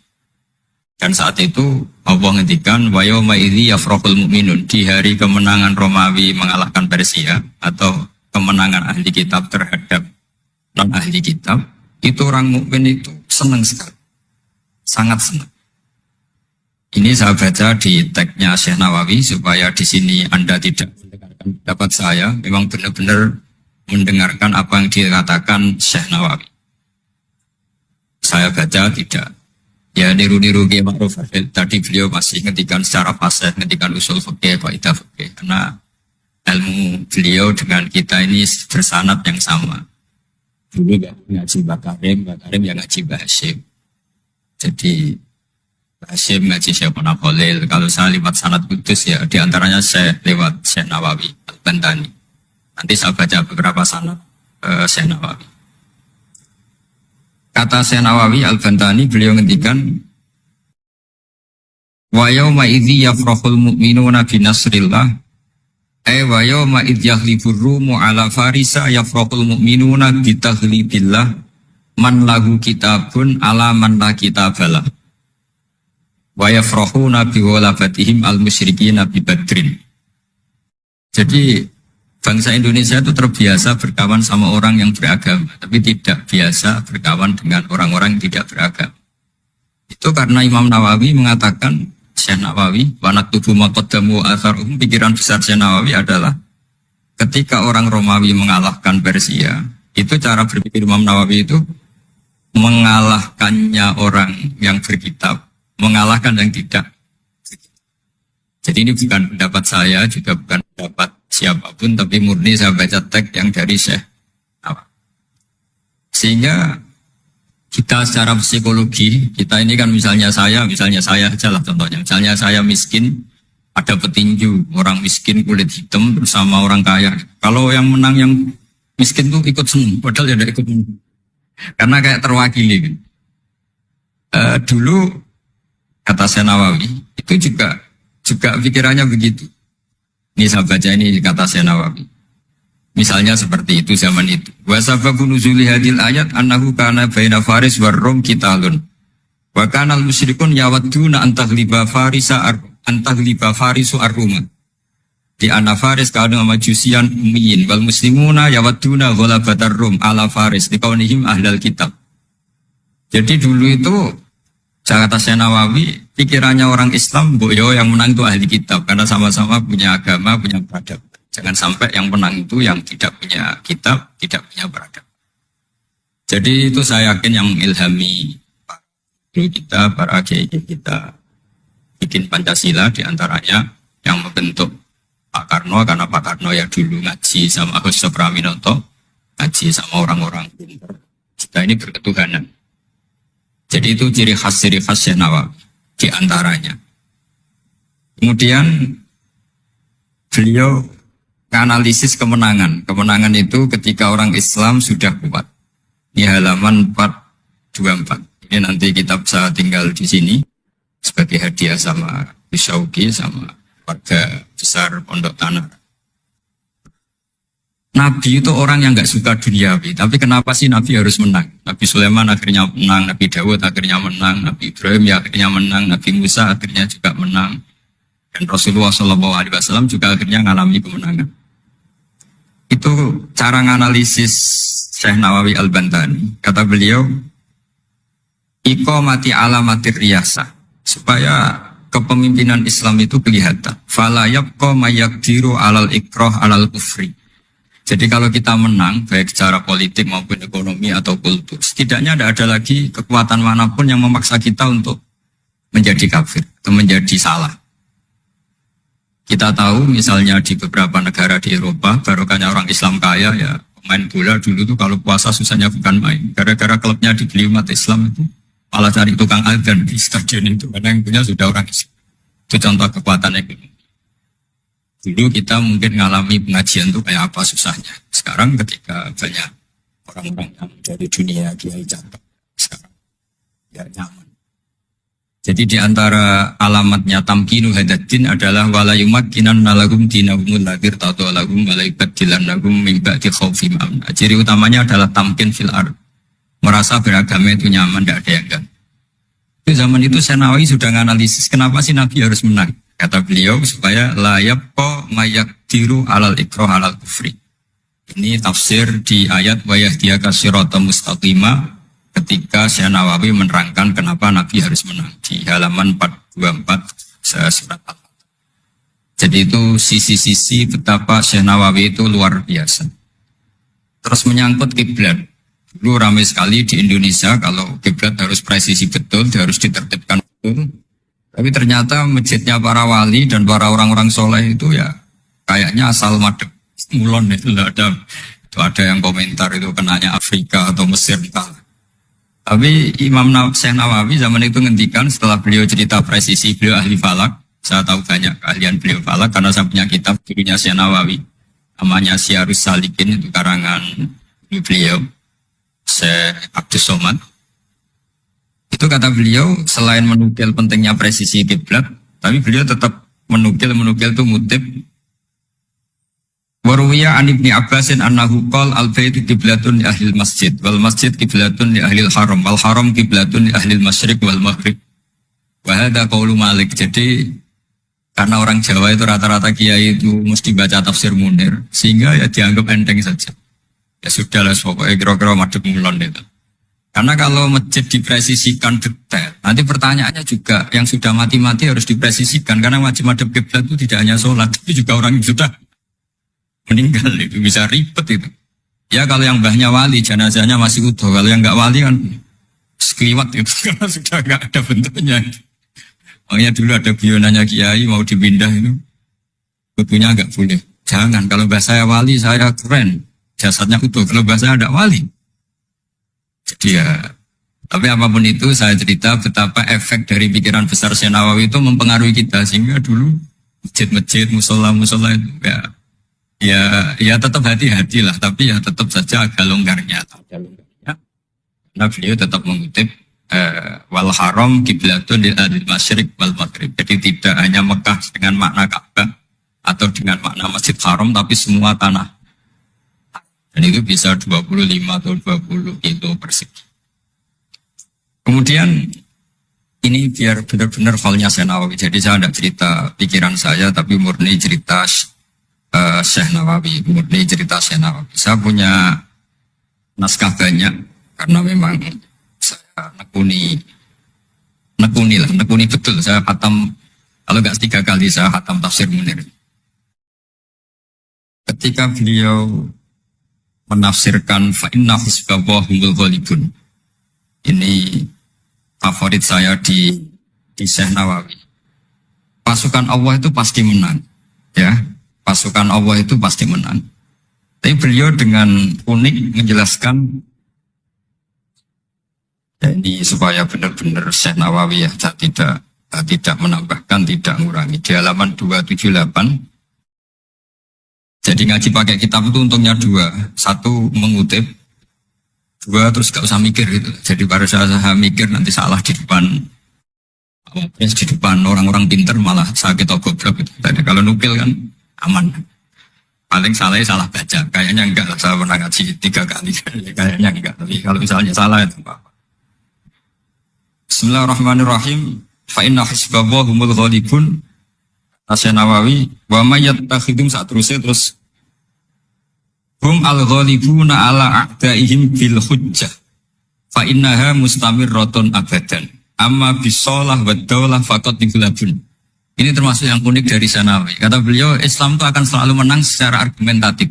Dan saat itu Allah ngendikan wa yauma idzi yafrahul mu'minun, di hari kemenangan Romawi mengalahkan Persia atau kemenangan ahli kitab terhadap non ahli kitab, itu orang mukmin itu senang sekali. Sangat senang. Ini saya baca di tagnya Syekh Nawawi supaya di sini Anda tidak mendengarkan pendapat saya, memang benar-benar mendengarkan apa yang dikatakan Syekh Nawawi. Saya baca tidak. Ya niru-niru Kiai Ma'ruf. Tadi beliau masih ngetikan secara fasih, ngetikan usul fikih, kaidah fikih. Karena ilmu beliau dengan kita ini bersanad yang sama. Dulu ngaji Mbak Karim yang ngaji Mbak Hashim. Jadi Mbak Hashim ngaji Syekh Khalil. Kalau saya lewat sanad kudus ya diantaranya saya lewat Syekh Nawawi Al-Bantani. Nanti saya baca beberapa sanad Syekh Nawawi. Kata Syekh Nawawi Al-Bantani, beliau ngendikan wa yauma idzi yafrahul mu'minuna bi nasrillah wa yauma idz yahlibur rumu ala farisa yafrahul mu'minuna bi taghlibillah man lahu kitabun ala man la kitabalah wa yafrahuna bi walafatihim al musyrikina bi badrin. Jadi bangsa Indonesia itu terbiasa berkawan sama orang yang beragama, tapi tidak biasa berkawan dengan orang-orang yang tidak beragama. Itu karena Imam Nawawi mengatakan, Syekh Nawawi, wanak tubuh maqaddamu atharuhum, pikiran besar Syekh Nawawi adalah ketika orang Romawi mengalahkan Persia, itu cara berpikir Imam Nawawi itu mengalahkannya orang yang berkitab, mengalahkan yang tidak. Jadi ini bukan pendapat saya, juga bukan pendapat siapapun, tapi murni saya baca teks yang dari Syekh Nawawi. Sehingga kita secara psikologi, kita ini kan misalnya saya aja lah contohnya. Misalnya saya miskin, ada petinju, orang miskin kulit hitam bersama orang kaya. Kalau yang menang yang miskin tuh ikut senang, padahal ya tidak ikut menang. Karena kayak terwakili. Kan. Dulu kata Syekh Nawawi, itu juga pikirannya begitu. Ini saya baca ini kata Syekh Nawawi. Misalnya seperti itu zaman itu. Wa sababu nuzuli hadil ayat annahu kana baina Faris war Rum qitalun. Wa kana al-musyrikun yawadduna an taghliba Farisu ar-Ruma. Di anna Faris kana majusian ummiyin wal muslimuna yawadduna ghalabatar Rum ala Faris liqaunihim ahlal kitab. Jadi dulu itu kata Syekh Nawawi, pikirannya orang Islam, boyo yang menang itu ahli kitab, karena sama-sama punya agama, punya peradaban. Jangan sampai yang menang itu yang tidak punya kitab, tidak punya peradaban. Jadi itu saya yakin yang mengilhami kita, para kiai kita, bikin Pancasila diantaranya yang membentuk Pak Karno, karena Pak Karno yang dulu ngaji sama Agus Praminoto, ngaji sama orang-orang pintar. Kita ini berketuhanan. Jadi itu ciri khas Syekh Nawawi di antaranya. Kemudian beliau menganalisis kemenangan. Kemenangan itu ketika orang Islam sudah kuat. Ini halaman 424. Ini nanti kita bisa tinggal di sini sebagai hadiah sama Syauki sama warga besar Pondok Tanah. Nabi itu orang yang nggak suka duniawi, tapi kenapa sih Nabi harus menang? Nabi Sulaiman akhirnya menang, Nabi Dawud akhirnya menang, Nabi Ibrahim ya akhirnya menang, Nabi Musa akhirnya juga menang, dan Rasulullah SAW juga akhirnya mengalami kemenangan. Itu cara menganalisis Syekh Nawawi Al-Bantani. Kata beliau, iqamati alamatir riyasah, supaya kepemimpinan Islam itu kelihatan. Fala yabqa mayaqdiru alal ikrah alal kufri. Jadi kalau kita menang, baik secara politik maupun ekonomi atau kultur, setidaknya tidak ada lagi kekuatan manapun yang memaksa kita untuk menjadi kafir atau menjadi salah. Kita tahu misalnya di beberapa negara di Eropa, barokahnya orang Islam kaya ya, pemain bola dulu tuh kalau puasa susahnya bukan main. Gara-gara klubnya dibeli umat Islam itu, malah cari tukang adzan di stadion itu, karena yang punya sudah orang Islam. Itu contoh kekuatan ekonomi. Dulu kita mungkin mengalami pengajian itu kayak apa susahnya. Sekarang ketika banyak orang-orang yang dari dunia kiai catat, sekarang ya nyaman. Jadi di antara alamatnya tamkinu hadatin adalah wala yumakkinan nalagum dinahumul ladir tatu alagum walaibat dilanagum mimba'di khawfim amna. Ciri utamanya adalah tamkin fil ard. Merasa beragama itu nyaman, tidak ada yang enggak. Di zaman itu Syekh Nawawi sudah menganalisis kenapa sih Nabi harus menang. Kata beliau supaya layab ko mayak diru alal ikroh alal kufri. Ini tafsir di ayat wa yahdiyaka sirata mustaqima ketika Syekh Nawawi menerangkan kenapa Nabi harus menang di halaman 24 surat Al-Fatihah. Jadi itu sisi-sisi betapa Syekh Nawawi itu luar biasa. Terus menyangkut kiblat. Dulu ramai sekali di Indonesia kalau kiblat harus presisi betul, harus ditertibkan betul. Tapi ternyata masjidnya para wali dan para orang-orang soleh itu ya kayaknya asal madep mulon itu ada yang komentar itu kenanya Afrika atau Mesir entah. Tapi Syekh Nawawi zaman itu ngendikan setelah beliau cerita presisi, beliau ahli falak. Saya tahu banyak keahlian beliau falak karena saya punya kitab gurunya Syekh Nawawi. Namanya Syiarus Salikin, itu karangan beliau, Syekh Abdus Somad. Itu kata beliau, selain menukil pentingnya presisi kiblat, tapi beliau tetap menukil itu ngutip. Waruwiya an Ibni Abbasin annahu qol al-baitu kiblatun li ahlil masjid, wal masjid kiblatun li ahlil haram, wal haram kiblatun li ahlil masyriq wal maghrib. Wahada qaulu Malik. Jadi karena orang Jawa itu rata-rata kiai itu mesti baca tafsir Munir, sehingga ya dianggap enteng saja. Ya sudah lah, pokoknya kira-kira madhep mulon itu. Karena kalau masjid dipresisikan detail, nanti pertanyaannya juga yang sudah mati-mati harus dipresisikan. Karena wajib madhep kiblat itu tidak hanya sholat, tapi juga orang yang sudah meninggal itu bisa ribet itu. Ya kalau yang mbahnya wali, jenazahnya masih utuh. Kalau yang nggak wali kan sekliwat itu, karena sudah nggak ada bentuknya. Makanya dulu ada bionanya kiai mau dipindah itu, butuhnya nggak boleh. Jangan, kalau mbah saya wali, saya keren, jasadnya utuh. Kalau mbah saya ada wali. Jadi ya, tapi apapun itu saya cerita betapa efek dari pikiran besar Syekh Nawawi itu mempengaruhi kita. Sehingga dulu masjid-masjid, musola-musola itu ya tetap hati-hati lah. Tapi ya tetap saja agak longgarnya. Nah beliau tetap mengutip wal haram kiblatun lil ahlil masyriq wal maghrib. Jadi tidak hanya Mekah dengan makna Ka'bah atau dengan makna Masjid Haram, tapi semua tanah. Dan itu bisa 25 atau 20 kilo persegi. Kemudian ini biar benar-benar halnya Syekh Nawawi. Jadi saya tidak cerita pikiran saya, tapi murni cerita Syekh Nawawi, murni cerita Syekh Nawawi. Saya punya naskah banyak karena memang saya nekuni betul. Saya khatam, kalau nggak 3 kali saya khatam tafsir Munir. Ketika beliau menafsirkan fa inna hizballahumul ghalibun, ini favorit saya di Syekh Nawawi. Pasukan Allah itu pasti menang, ya. Pasukan Allah itu pasti menang. Tapi beliau dengan unik menjelaskan, ini supaya benar-benar Syekh Nawawi ya, tidak menambahkan, tidak mengurangi. Di halaman 278. Jadi ngaji pakai kitab itu untungnya 2. 1 mengutip, 2 terus gak usah mikir gitu. Jadi baru saya mikir nanti salah di depan orang-orang pinter, malah sakit atau goblok gitu. Jadi kalau nukil kan aman. Paling salahnya salah baca. Kayaknya enggak, saya pernah ngaji 3 kali. Kayaknya enggak, tapi kalau misalnya salah itu apa. Bismillahirrahmanirrahim. Fa inna hizballahumul ghalibun. Syekh Nawawi wa may yattakhidum terus hum al-ghalibuna ala a'daihim bil hujjah fa innaha mustamirratun abadan amma bisolah wa daulah faqad dighlabun. Ini termasuk yang unik dari Syekh Nawawi. Kata beliau, Islam itu akan selalu menang secara argumentatif.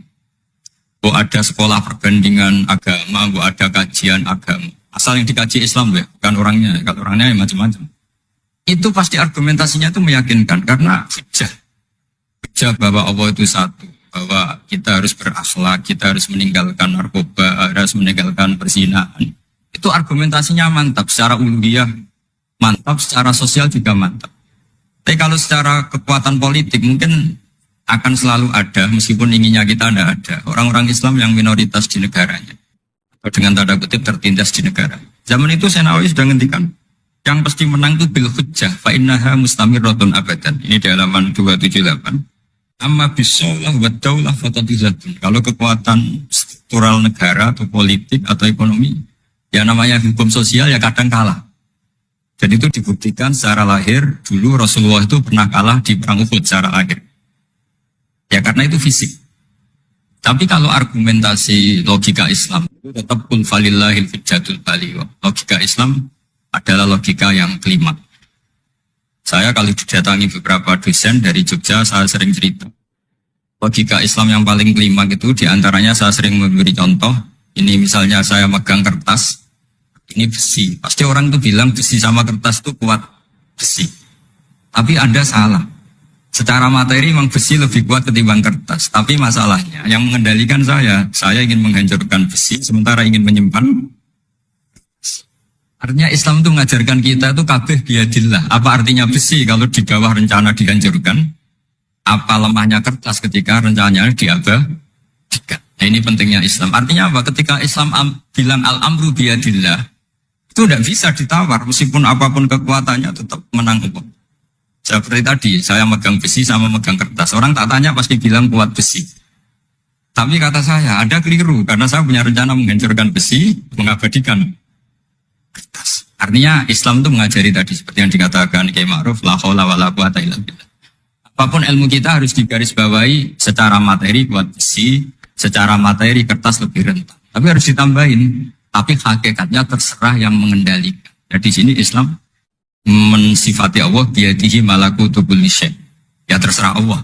Ada sekolah perbandingan agama, ada kajian agama. Asal yang dikaji Islam ya, bukan orangnya. Kalau orangnya ya macam-macam. Itu pasti argumentasinya itu meyakinkan karena hujah bahwa Allah itu satu, bahwa kita harus berakhlak, kita harus meninggalkan narkoba, harus meninggalkan perzinahan. Itu argumentasinya mantap, secara uluhiyah mantap, secara sosial juga mantap. Tapi kalau secara kekuatan politik mungkin akan selalu ada, meskipun inginnya kita tidak ada, orang-orang Islam yang minoritas di negaranya, atau dengan tanda kutip tertindas di negara. Zaman itu Syekh Nawawi sudah ngendikan, yang pasti menang itu bil hujjah fa innaha mustamirratun abadan. Ini di halaman 278. Amma bisolah wa daulah fatadizatun. Kalau kekuatan struktural negara atau politik atau ekonomi, ya namanya hukum sosial ya kadang kalah. Dan itu dibuktikan secara lahir. Dulu Rasulullah itu pernah kalah di perang Uhud secara lahir. Ya karena itu fisik. Tapi kalau argumentasi logika Islam itu tetap kul falillahil hujjatul baligh. Logika Islam adalah logika yang kelima. Saya kalau didatangi beberapa dosen dari Jogja, saya sering cerita. Logika Islam yang paling kelima itu diantaranya saya sering memberi contoh. Ini misalnya saya megang kertas, ini besi. Pasti orang itu bilang besi sama kertas itu kuat besi. Tapi Anda salah. Secara materi memang besi lebih kuat ketimbang kertas. Tapi masalahnya yang mengendalikan saya ingin menghancurkan besi, sementara ingin menyimpan. Artinya Islam itu mengajarkan kita itu kabeh biadillah. Apa artinya besi kalau di bawah rencana dihancurkan? Apa lemahnya kertas ketika rencananya diabadikan? Nah, ini pentingnya Islam. Artinya apa? Ketika Islam bilang al-amru biadillah, itu tidak bisa ditawar. Meskipun apapun kekuatannya tetap menang Allah. Seperti tadi, saya megang besi sama megang kertas. Orang tak tanya pasti bilang kuat besi. Tapi kata saya, ada keliru. Karena saya punya rencana menghancurkan besi, mengabadikan kertas. Artinya Islam itu mengajari tadi seperti yang dikatakan Kiai Ma'ruf, la haula wala quwata illa billah. Apapun ilmu kita harus digarisbawahi secara materi kuat besi, secara materi kertas lebih rentan. Tapi harus ditambahin, tapi hakikatnya terserah yang mengendalikan. Jadi di sini Islam mensifati Allah biyadihi malakutu kulli syai'. Ya terserah Allah.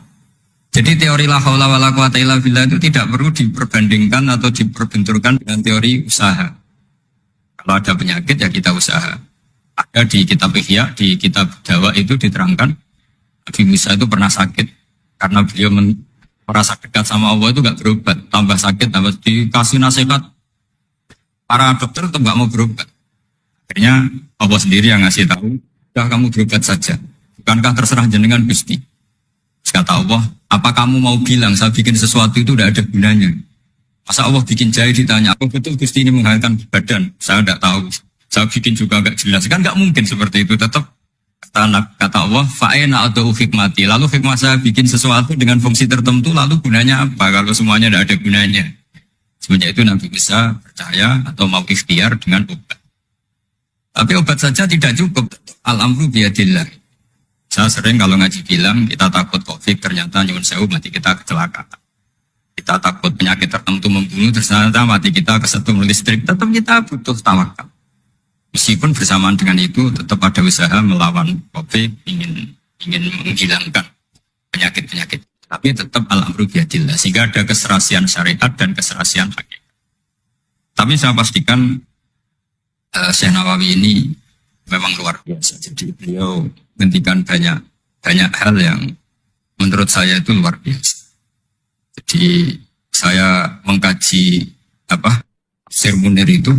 Jadi teori la haula wala quwata illa billah itu tidak perlu diperbandingkan atau diperbenturkan dengan teori usaha. Kalau ada penyakit ya kita usaha. Ada di kitab Ihya, di kitab Dawa itu diterangkan Nabi Musa itu pernah sakit karena beliau merasa dekat sama Allah itu gak berobat, tambah sakit, tambah dikasih nasihat. Para dokter tetap gak mau berobat. Akhirnya Allah sendiri yang ngasih tahu, udah kamu berobat saja. Bukankah terserah jenengan Gusti? Terus kata Allah, apa kamu mau bilang saya bikin sesuatu itu udah ada gunanya? Masa Allah bikin jahe ditanya, apa betul Gusti ini menghalalkan badan? Saya tidak tahu. Saya bikin juga agak jelas. Kan nggak mungkin seperti itu. Tetap kata Allah, fa'ena atau hikmati. Lalu hikmah saya bikin sesuatu dengan fungsi tertentu, lalu gunanya apa? Kalau semuanya tidak ada gunanya. Semenjak itu Nabi bisa percaya atau mau ikhtiar dengan obat. Tapi obat saja tidak cukup. Al-amru biyadillah. Saya sering kalau ngaji bilang, kita takut COVID, ternyata nyuwun sewu mati kita kecelakaan. Kita takut penyakit tertentu membunuh, ternyata mati kita kesetrum listrik. Tetap kita butuh tawakal. Meskipun bersamaan dengan itu, tetap ada usaha melawan COVID, ingin menghilangkan penyakit-penyakit. Tapi tetap al-amru biyadillah. Sehingga ada keserasian syariat dan keserasian hakikat. Tapi saya pastikan Syekh Nawawi ini memang luar biasa. Jadi beliau menghentikan banyak hal yang menurut saya itu luar biasa. Jadi saya mengkaji Tafsir Munir itu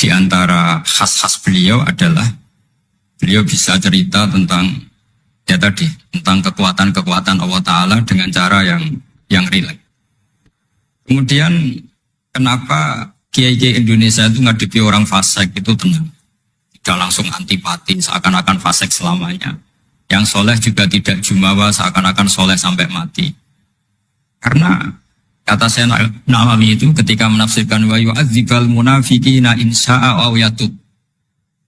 di antara khas-khas beliau adalah beliau bisa cerita tentang tentang kekuatan-kekuatan Allah Ta'ala dengan cara yang rileks. Kemudian kenapa kiai-kiai Indonesia itu ngadepi orang fasik itu tenang, tidak langsung antipati seakan-akan fasik selamanya. Yang soleh juga tidak jumawa seakan-akan soleh sampai mati. Karena kata saya Nawawi itu ketika menafsirkan wa yu'adzibal munafiqina insya'a aw yatub.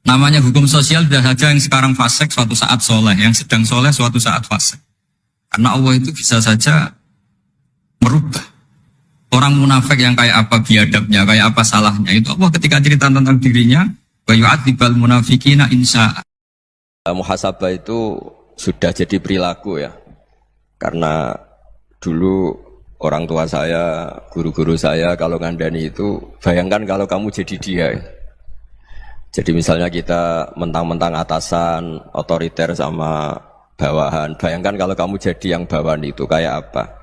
Namanya hukum sosial sudah saja yang sekarang fasik suatu saat soleh, yang sedang soleh suatu saat fasik. Karena Allah itu bisa saja merubah. Orang munafik yang kayak apa biadabnya, kayak apa salahnya, itu Allah ketika cerita tentang dirinya wa yu'adzibal munafiqina insya'a. Muhasabah itu sudah jadi perilaku ya. Karena dulu orang tua saya, guru-guru saya kalau ngandani itu, bayangkan kalau kamu jadi dia. Jadi misalnya kita mentang-mentang atasan, otoriter sama bawahan. Bayangkan kalau kamu jadi yang bawahan itu kayak apa?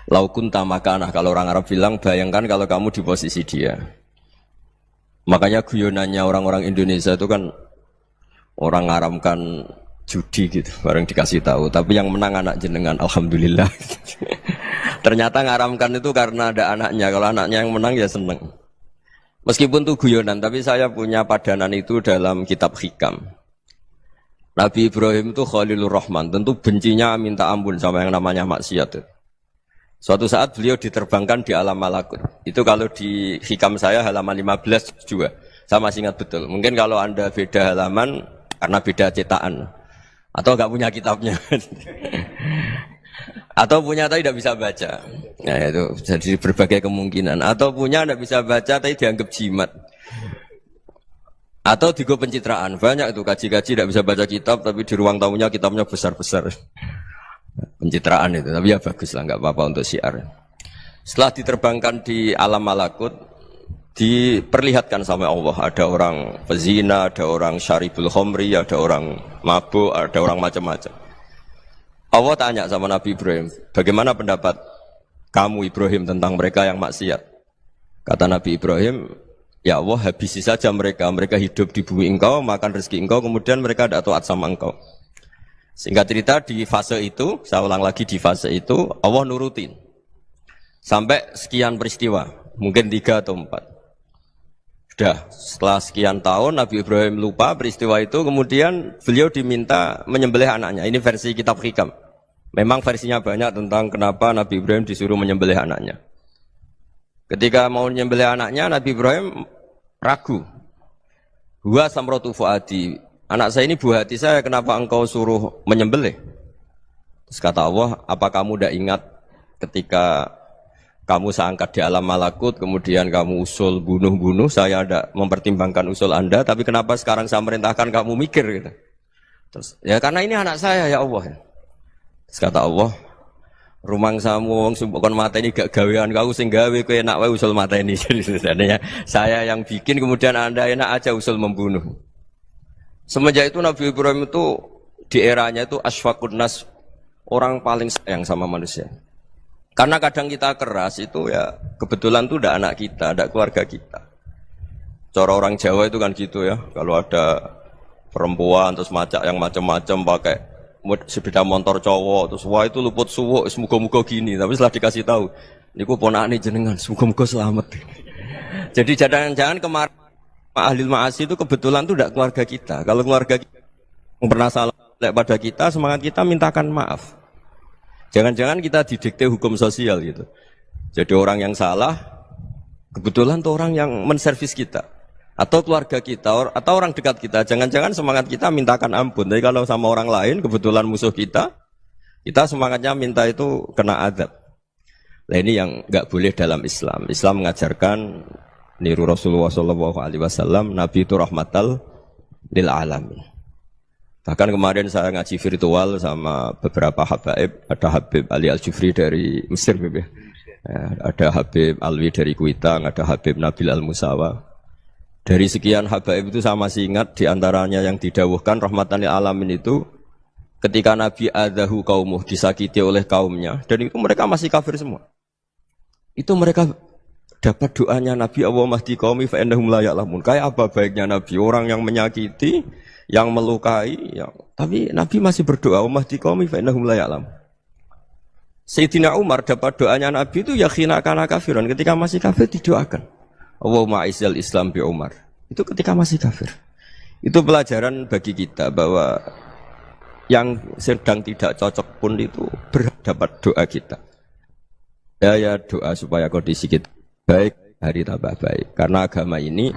Laukun tamakanah, kalau orang Arab bilang, bayangkan kalau kamu di posisi dia. Makanya guyonannya orang-orang Indonesia itu kan orang ngaramkan judi gitu, bareng dikasih tahu. Tapi yang menang anak jenengan, alhamdulillah. Ternyata ngaramkan itu karena ada anaknya. Kalau anaknya yang menang ya seneng. Meskipun itu guyonan, tapi saya punya padanan itu dalam kitab Hikam. Nabi Ibrahim itu Khalilur Rahman, tentu bencinya minta ampun sama yang namanya maksiat. Suatu saat beliau diterbangkan di alam malakut. Itu kalau di Hikam saya halaman 15 juga. Saya masih ingat betul. Mungkin kalau Anda beda halaman karena beda cetakan. Atau nggak punya kitabnya. Atau punya tapi tidak bisa baca. Nah itu jadi berbagai kemungkinan. Atau punya tidak bisa baca tapi dianggap jimat. Atau digo pencitraan, banyak itu kaji-kaji tidak bisa baca kitab tapi di ruang tamunya kitabnya besar-besar. Pencitraan itu, tapi ya bagus lah, nggak apa-apa untuk syiar. Setelah diterbangkan di alam malakut, diperlihatkan sama Allah, ada orang pezina, ada orang syaribul khomri, ada orang mabuk, ada orang macam-macam. Allah tanya sama Nabi Ibrahim, bagaimana pendapat kamu Ibrahim tentang mereka yang maksiat? Kata Nabi Ibrahim, ya Allah habisi saja mereka, mereka hidup di bumi engkau, makan rezeki engkau, kemudian mereka tidak taat sama engkau. Singkat cerita di fase itu, saya ulang lagi di fase itu, Allah nurutin. Sampai sekian peristiwa, mungkin 3 atau 4. Sudah, setelah sekian tahun Nabi Ibrahim lupa peristiwa itu, kemudian beliau diminta menyembelih anaknya. Ini versi kitab Hikam. Memang versinya banyak tentang kenapa Nabi Ibrahim disuruh menyembelih anaknya. Ketika mau menyembelih anaknya, Nabi Ibrahim ragu. Huwa samratu fuadi. Anak saya ini buah hati saya, kenapa engkau suruh menyembelih? Terus kata Allah, apa kamu tidak ingat ketika kamu saya angkat di alam malakut, kemudian kamu usul bunuh-bunuh, saya tidak mempertimbangkan usul Anda, tapi kenapa sekarang saya merintahkan kamu mikir gitu? Terus, ya karena ini anak saya ya Allah. Terus kata Allah, rumang samu wong sumpukon mata ini gak gawean kau sing gawe kowe enak wae usul mata ini. Jadi sebenarnya saya yang bikin, kemudian Anda enak aja usul membunuh. Semenjak itu Nabi Ibrahim itu di eranya itu asfaqun nas, orang paling sayang sama manusia. Karena kadang kita keras itu ya kebetulan tuh udah anak kita, ada keluarga kita. Cara orang Jawa itu kan gitu ya, kalau ada perempuan terus macak yang macam-macam pakai sepeda motor cowok terus wah itu luput suwuk, semoga-moga gini. Tapi setelah dikasih tahu, niku ponakane jenengan, semoga-moga selamat. Jadi jangan-jangan kemarin ahli ma'asi itu kebetulan tuh tidak keluarga kita. Kalau keluarga kita yang pernah salah pada kita, semangat kita mintakan maaf. Jangan-jangan kita didikte hukum sosial gitu. Jadi orang yang salah, kebetulan tuh orang yang menservis kita. Atau keluarga kita, atau orang dekat kita. Jangan-jangan semangat kita mintakan ampun. Tapi kalau sama orang lain, kebetulan musuh kita semangatnya minta itu kena azab. Nah ini yang nggak boleh dalam Islam. Islam mengajarkan niru Rasulullah SAW, Nabi itu rahmatal lil alamin. Bahkan kemarin saya ngaji virtual sama beberapa habaib, ada Habib Ali Al-Jufri dari Mesir, ya, ada Habib Alwi dari Kuitang, ada Habib Nabil Al-Musawa. Dari sekian habaib itu saya masih ingat diantaranya yang didawuhkan rahmatan lil alamin itu ketika Nabi adahu kaumuh, disakiti oleh kaumnya, dan itu mereka masih kafir semua. Itu mereka dapat doanya Nabi, Allah mahdi qaumi fa innahum la ya'lamun. Kayak apa baiknya Nabi, orang yang menyakiti, yang melukai, tapi Nabi masih berdoa, Allah mahdi qaumi fa innahum la ya'lamun. Sayyidina Umar dapat doanya Nabi itu ya khina kana kafiran, ketika masih kafir didoakan. Allahumma a'izzal Islam bi Umar. Itu ketika masih kafir. Itu pelajaran bagi kita bahwa yang sedang tidak cocok pun itu dapat doa kita. Ya doa supaya kondisi kita baik, hari tambah baik. Karena agama ini,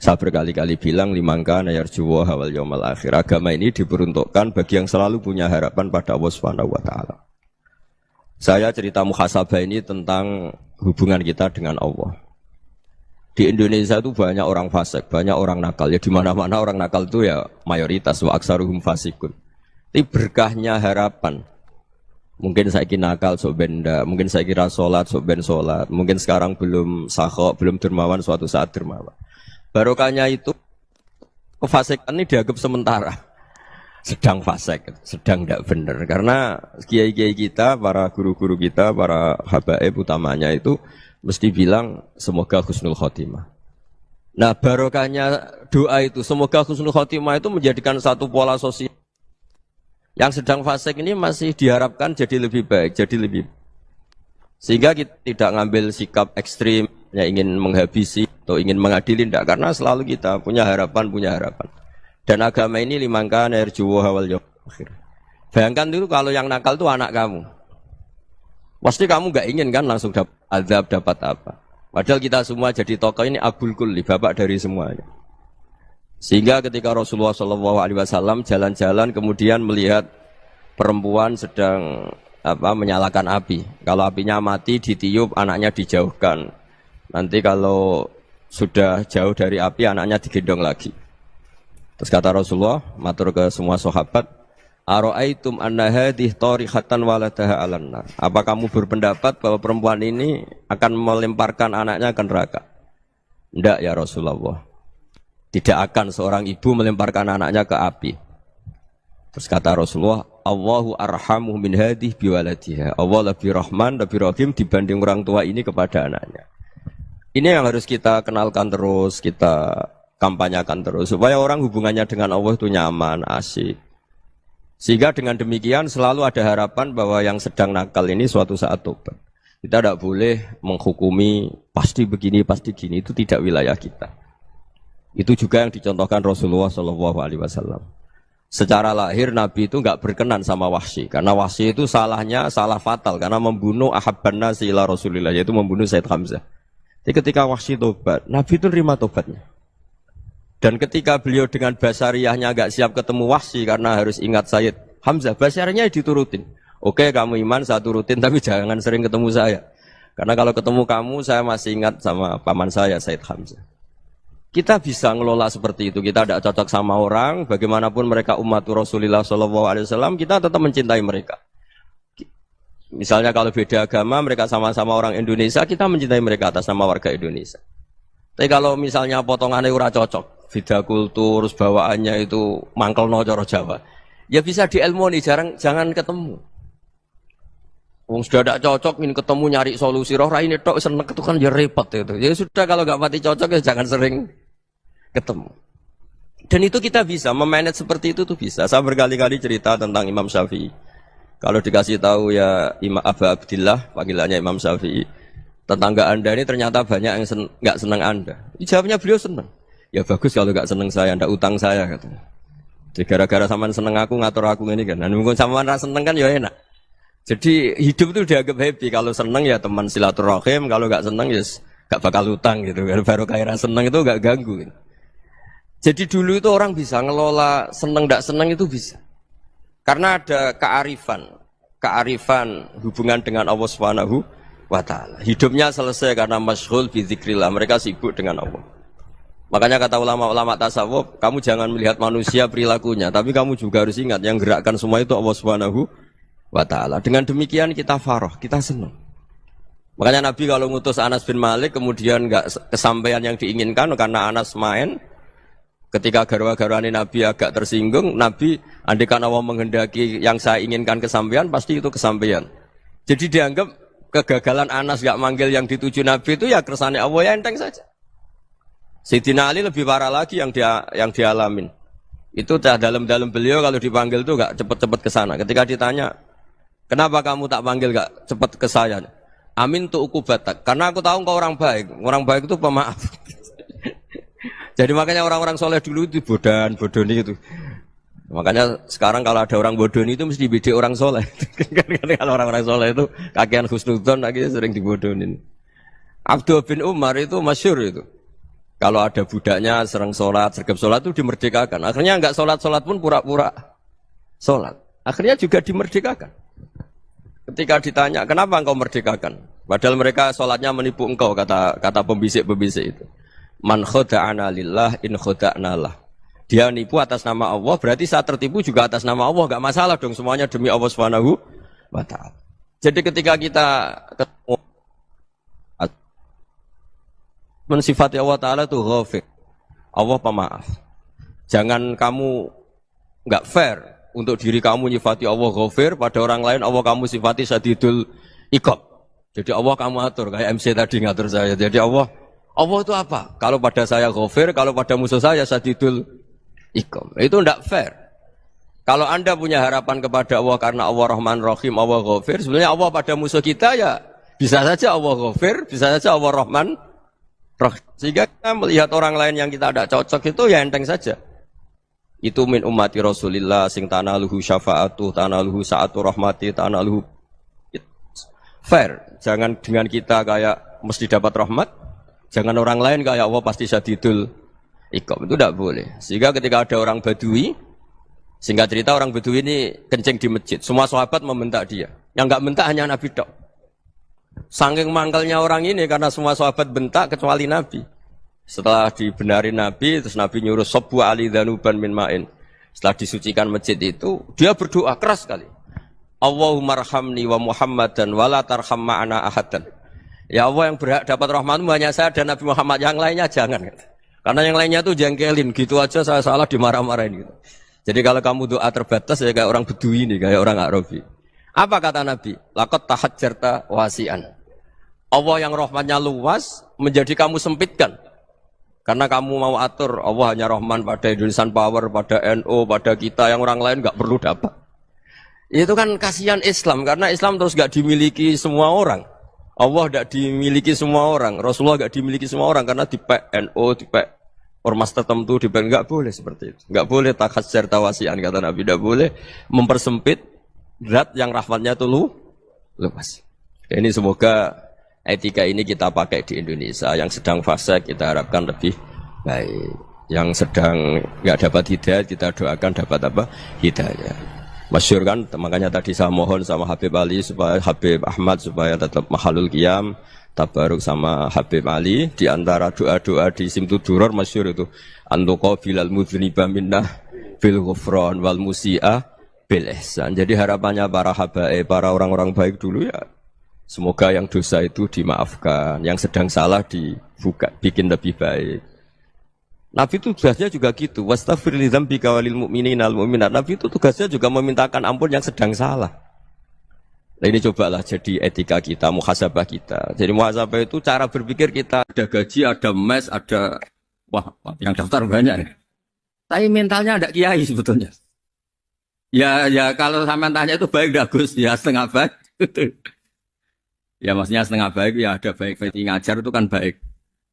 saya berkali-kali bilang, limangka nayarjuwa hawal yawmal akhir. Agama ini diperuntukkan bagi yang selalu punya harapan pada Allah Subhanahu wa Ta'ala. Saya cerita muhasabah ini tentang hubungan kita dengan Allah. Di Indonesia itu banyak orang fasik, banyak orang nakal. Ya di mana-mana orang nakal itu ya mayoritas, wa aksaruhum fasikun. Tapi berkahnya harapan. Mungkin saya kira nakal sok benda, mungkin saya kira sholat sok ben sholat, mungkin sekarang belum sakhok, belum dermawan, suatu saat dermawan. Barokahnya itu kefasikan ini dianggap sementara, sedang fasik, sedang tidak benar. Karena kiai-kiai kita, para guru-guru kita, para habaib utamanya itu mesti bilang semoga husnul khotimah. Nah barokahnya doa itu, semoga husnul khotimah itu menjadikan satu pola sosial. Yang sedang fasik ini masih diharapkan jadi lebih baik, jadi lebih. Sehingga kita tidak ngambil sikap ekstrim, yang ingin menghabisi atau ingin mengadili, tidak. Karena selalu kita punya harapan. Dan agama ini limangka nerjuwa hawal yawmal akhir. Bayangkan dulu kalau yang nakal itu anak kamu. Pasti kamu nggak ingin kan langsung dapat azab, dapat apa. Padahal kita semua jadi tokoh ini abul kulli, bapak dari semuanya. Sehingga ketika Rasulullah SAW jalan-jalan kemudian melihat perempuan sedang menyalakan api. Kalau apinya mati ditiup, anaknya dijauhkan. Nanti kalau sudah jauh dari api, anaknya digendong lagi. Terus kata Rasulullah, matur ke semua sahabat, "Ara'aitum anna hadhihi tarihatan waladaha 'alan nar?" Apa kamu berpendapat bahwa perempuan ini akan melemparkan anaknya ke neraka? Tidak ya Rasulullah. Tidak akan seorang ibu melemparkan anaknya ke api. Terus kata Rasulullah, Allahu arhamu min hadhihi biwaladiha. Allah lebih rahman, lebih rahim dibanding orang tua ini kepada anaknya. Ini yang harus kita kenalkan terus, kita kampanyakan terus supaya orang hubungannya dengan Allah itu nyaman, asik. Sehingga dengan demikian selalu ada harapan bahwa yang sedang nakal ini suatu saat tobat. Kita tidak boleh menghukumi pasti begini, pasti gini, itu tidak wilayah kita. Itu juga yang dicontohkan Rasulullah SAW. Secara lahir Nabi itu nggak berkenan sama Wahsy, karena Wahsy itu salahnya salah fatal karena membunuh ahabban nasi ila Rasulillah, yaitu membunuh Said Hamzah. Jadi ketika Wahsy tobat, Nabi itu nerima tobatnya. Dan ketika beliau dengan basariyahnya agak siap ketemu Wahsy karena harus ingat Sayyid Hamzah, basariyahnya diturutin. Oke, kamu iman, saya turutin, tapi jangan sering ketemu saya. Karena kalau ketemu kamu, saya masih ingat sama paman saya, Sayyid Hamzah. Kita bisa ngelola seperti itu. Kita tidak cocok sama orang, bagaimanapun mereka umat Rasulullah SAW, kita tetap mencintai mereka. Misalnya kalau beda agama, mereka sama-sama orang Indonesia, kita mencintai mereka atas nama warga Indonesia. Tapi kalau misalnya potongannya ora cocok, beda kultur, bawaannya itu mangkelno cara Jawa, ya bisa diilmoni, jangan ketemu. Wong sudah tidak cocok, ini ketemu nyari solusi, roh ini tok seneng itu kan ya repot itu. Ya sudah kalau nggak pati cocok ya jangan sering ketemu. Dan itu kita bisa memanage seperti itu tuh bisa. Saya berkali-kali cerita tentang Imam Syafi'i. Kalau dikasih tahu ya Imam Abu Abdillah, panggilannya Imam Syafi'i, tetangga Anda ini ternyata banyak yang nggak senang Anda. Jawabnya beliau senang. Ya bagus kalau nggak senang saya, ndak utang saya katanya. Jadi gara-gara sampean seneng aku ngatur aku ini kan. Dan mungkin sampean ra seneng kan ya enak. Jadi hidup itu dianggap happy. Kalau seneng ya teman silaturahim, kalau nggak seneng ya nggak bakal utang gitu. Baru kairan seneng itu nggak ganggu. Gitu. Jadi dulu itu orang bisa ngelola seneng nggak seneng itu bisa. Karena ada kearifan hubungan dengan Allah Subhanahu wa Ta'ala. Hidupnya selesai karena masyghul bi dzikrillah. Mereka sibuk dengan Allah. Makanya kata ulama-ulama tasawuf, kamu jangan melihat manusia perilakunya, tapi kamu juga harus ingat yang gerakkan semua itu Allah Subhanahu wa Ta'ala. Dengan demikian kita faroh, kita senang. Makanya Nabi kalau ngutus Anas bin Malik kemudian enggak kesampaian yang diinginkan karena Anas main, ketika garwa-garwani Nabi agak tersinggung, Nabi andaikan Allah menghendaki yang saya inginkan kesampaian, pasti itu kesampaian. Jadi dianggap kegagalan Anas enggak manggil yang dituju Nabi itu ya kersane Allah, ya enteng saja. Sayyidina Ali lebih parah lagi yang dialamin. Itu dalam beliau kalau dipanggil tuh enggak cepet-cepet ke sana. Ketika ditanya, "Kenapa kamu tak panggil enggak cepet ke saya?" "Amin tu ukubatak." Karena aku tahu engkau orang baik. Orang baik itu pemaaf. Jadi makanya orang-orang soleh dulu itu bodoni itu. Makanya sekarang kalau ada orang bodoni itu mesti dibidik orang soleh. Kalau orang-orang soleh itu kakean husnudzon akhirnya sering dibodonin. Abdul bin Umar itu masyhur itu. Kalau ada budaknya sering sholat, sergap sholat itu dimerdekakan. Akhirnya enggak sholat pun pura-pura sholat. Akhirnya juga dimerdekakan. Ketika ditanya, kenapa engkau merdekakan? Padahal mereka sholatnya menipu engkau, kata pembisik-pembisik itu. Man khoda'ana lillah in khoda'na lah. Dia nipu atas nama Allah, berarti saat tertipu juga atas nama Allah. Enggak masalah dong, semuanya demi Allah Subhanahu wa Ta'ala. Jadi ketika kita ketemu mensifati Allah Ta'ala itu ghafir, Allah pemaaf. Jangan kamu enggak fair untuk diri kamu nyifati Allah ghafir, pada orang lain Allah kamu sifati syadidul iqab. Jadi Allah kamu atur, kayak MC tadi ngatur saya. Jadi Allah itu apa? Kalau pada saya ghafir, kalau pada musuh saya syadidul iqab. Itu enggak fair. Kalau Anda punya harapan kepada Allah karena Allah Rahman Rahim, Allah ghafir, sebenarnya Allah pada musuh kita ya bisa saja Allah ghafir, bisa saja Allah Rahman Rahim. Sehingga kita melihat orang lain yang kita tidak cocok itu ya enteng saja. Itu min ummati Rasulillah sing tanaluhu syafa'atu, tanaluhu sa'atu rahmati, tanaluhu fair. Jangan dengan kita kayak mesti dapat rahmat. Jangan orang lain kayak Allah pasti syadidul iqab. Itu tidak boleh. Sehingga ketika ada orang Badui, singkat cerita orang Badui ini kencing di masjid. Semua sahabat membentak dia. Yang enggak bentak hanya Nabi tok. Saking mangkalnya orang ini karena semua sahabat bentak kecuali Nabi. Setelah dibenari Nabi, terus Nabi nyuruh Sobbu ali dhanuban min ma'in. Setelah disucikan masjid itu, dia berdoa keras sekali. Allahumma arhamni wa Muhammadan wa la tarham ma'ana ahadan. Ya Allah, yang berhak dapat rahmatmu hanya saya dan Nabi Muhammad, yang lainnya jangan. Karena yang lainnya tuh jengkelin, gitu aja saya salah dimarah-marahin gitu. Jadi kalau kamu doa terbatas ya kayak orang Bedui nih, kayak orang Arabi. Apa kata Nabi? Laqad tahajjarta wasi'an. Allah yang rahmatnya luas menjadi kamu sempitkan. Karena kamu mau atur Allah hanya Rahman pada Indonesian Power, pada NU, pada kita yang orang lain nggak perlu dapat. Itu kan kasihan Islam karena Islam terus nggak dimiliki semua orang. Allah nggak dimiliki semua orang, Rasulullah nggak dimiliki semua orang karena dipek NU, dipek ormas tertentu, dipek nggak boleh seperti itu. Nggak boleh takhasyar tawasian kata Nabi, nggak boleh mempersempit zat yang rahmatnya itu luas. Ini semoga etika ini kita pakai di Indonesia. Yang sedang fase kita harapkan lebih baik. Yang sedang nggak dapat hidayah kita doakan dapat apa? Hidayah. Masyhur kan, makanya tadi saya mohon sama Habib Ali supaya Habib Ahmad supaya tetap mahalul qiyam, tabaruk sama Habib Ali. Di antara doa-doa di Simtud Duror masyhur itu antuqabilal mudhniba minnah bil ghufran wal musi'ah bil ihsan. Jadi harapannya para habaib, para orang-orang baik dulu ya, semoga yang dosa itu dimaafkan, yang sedang salah dibuka, bikin lebih baik. Nabi itu tugasnya juga gitu. Wastaghfir li dzambika walil mu'minina wal mu'minat. Nabi itu tugasnya juga memintakan ampun yang sedang salah. Nah ini cobalah jadi etika kita, muhasabah kita. Jadi muhasabah itu cara berpikir kita. Ada gaji, ada mes, ada wah yang daftar banyak. Tapi mentalnya ada kiai sebetulnya. Ya kalau sampean tanya itu baik dah Gus, ya setengah baik. Ya maksudnya setengah baik, ya ada baik ngajar itu kan baik.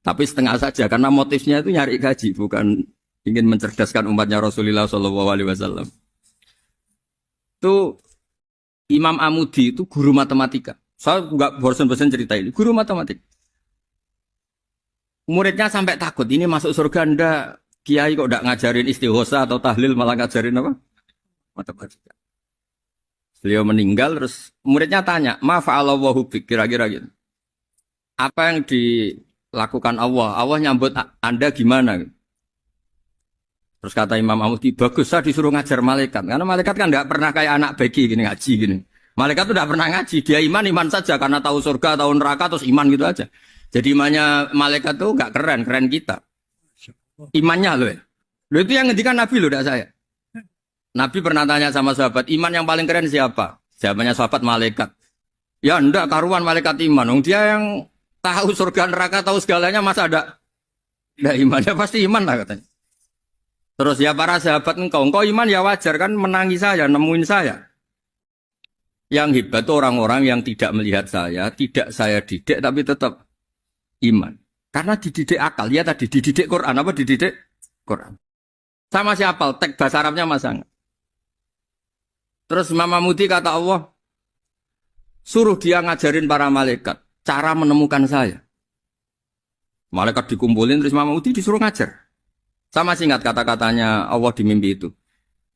Tapi setengah saja karena motifnya itu nyari gaji, bukan ingin mencerdaskan umatnya Rasulullah SAW. Itu Imam Amudi itu guru matematika. Saya nggak bosan-bosan cerita ini, guru matematika. Muridnya sampai takut, ini masuk surga ndak, kiai kok ndak ngajarin istighosa atau tahlil malah ngajarin apa? Matematika. Beliau meninggal terus muridnya tanya, "Ma fa'alallahu bik?" Kira-kira gitu. Apa yang dilakukan Allah? Allah nyambut Anda gimana? Terus kata Imam Amudi, bagus saya disuruh ngajar malaikat. Karena malaikat kan enggak pernah kayak anak beki gini ngaji gini. Malaikat tuh enggak pernah ngaji, dia iman saja karena tahu surga, tahu neraka terus iman gitu aja. Jadi imannya malaikat tuh enggak keren kita. Imannya loh ya. Loh itu yang ngendikan Nabi loh, enggak saya. Nabi pernah tanya sama sahabat, iman yang paling keren siapa? Jawabannya sahabat malaikat. Ya enggak, karuan malaikat iman. Dia yang tahu surga neraka, tahu segalanya, masa ada imannya? Pasti iman lah katanya. Terus ya para sahabat engkau iman ya wajar kan menangi saya, nemuin saya. Yang hebat itu orang-orang yang tidak melihat saya, tidak saya didik tapi tetap iman. Karena dididik akal, ya tadi dididik Quran, apa dididik Quran. Sama siapa? Teks bahasa Arabnya masang. Terus Imam Amudi kata Allah, suruh dia ngajarin para malaikat cara menemukan saya. Malaikat dikumpulin terus Imam Amudi disuruh ngajar. Sama singkat kata-katanya Allah di mimpi itu.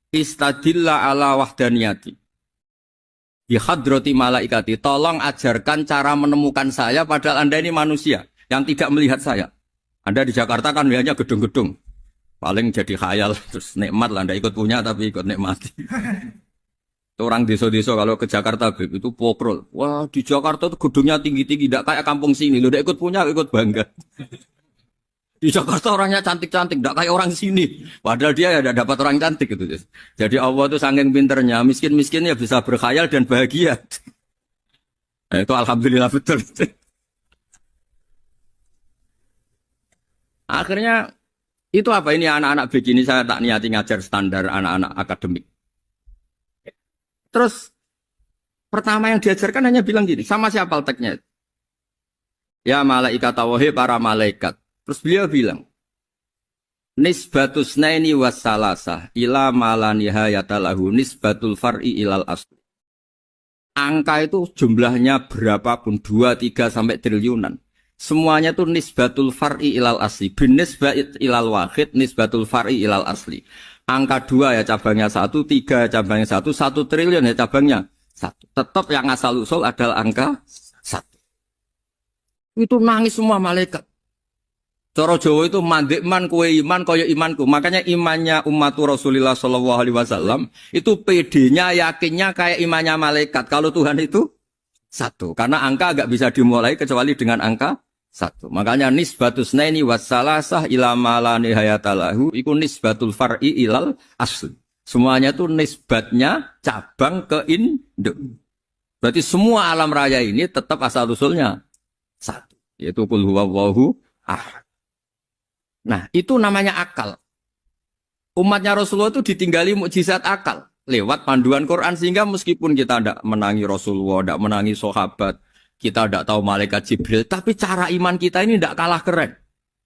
Istadilla ala wahdaniyati. Bihadrati malaikati. Tolong ajarkan cara menemukan saya padahal Anda ini manusia yang tidak melihat saya. Anda di Jakarta kan lihatnya gedung-gedung. Paling jadi khayal terus nikmat lah. Anda ikut punya tapi ikut nikmati. Orang desa-desa kalau ke Jakarta itu pokrol. Wah di Jakarta tuh gedungnya tinggi-tinggi. Tidak kayak kampung sini. Lu udah ikut punya ikut bangga. Di Jakarta orangnya cantik-cantik, tidak kayak orang sini. Padahal dia ya dapat orang cantik gitu. Jadi Allah itu saking pinternya, miskin-miskin ya bisa berkhayal dan bahagia. Nah, itu alhamdulillah betul. Akhirnya itu apa ini anak-anak begini saya tak niati ngajar standar anak-anak akademik. Terus pertama yang diajarkan hanya bilang gini, sama siapa teknya? Ya malaikat wahi para malaikat. Terus beliau bilang, nisbatus naini wassalasah ila malanihayatalahu nisbatul far'i ilal asli. Angka itu jumlahnya berapapun, 2, 3 sampai triliunan. Semuanya itu nisbatul far'i ilal asli. Bin nisbat ilal wahid, nisbatul far'i ilal asli. Angka 2 ya cabangnya 1, 3 ya cabangnya 1, 1 triliun ya cabangnya 1. Tetap yang asal usul adalah angka 1. Itu nangis semua malaikat. Cara Jawa itu mandek man kowe iman kaya imanku. Makanya imannya umatur Rasulullah sallallahu alaihi wasallam itu PD-nya yakinnya kayak imannya malaikat. Kalau Tuhan itu satu. Karena angka agak bisa dimulai kecuali dengan angka satu. Makanya nisbatus naini wassalasah ila ma la nihayatalahu iku nisbatul far'i ilal asl. Semuanya itu nisbatnya cabang ke induk. Berarti semua alam raya ini tetap asal usulnya satu, yaitu qul huwallahu ahad. Nah, itu namanya akal. Umatnya Rasulullah itu ditinggali mukjizat akal lewat panduan Quran, sehingga meskipun kita tidak menangi Rasulullah, tidak menangi sahabat, kita tidak tahu malaikat Jibril, tapi cara iman kita ini tidak kalah keren.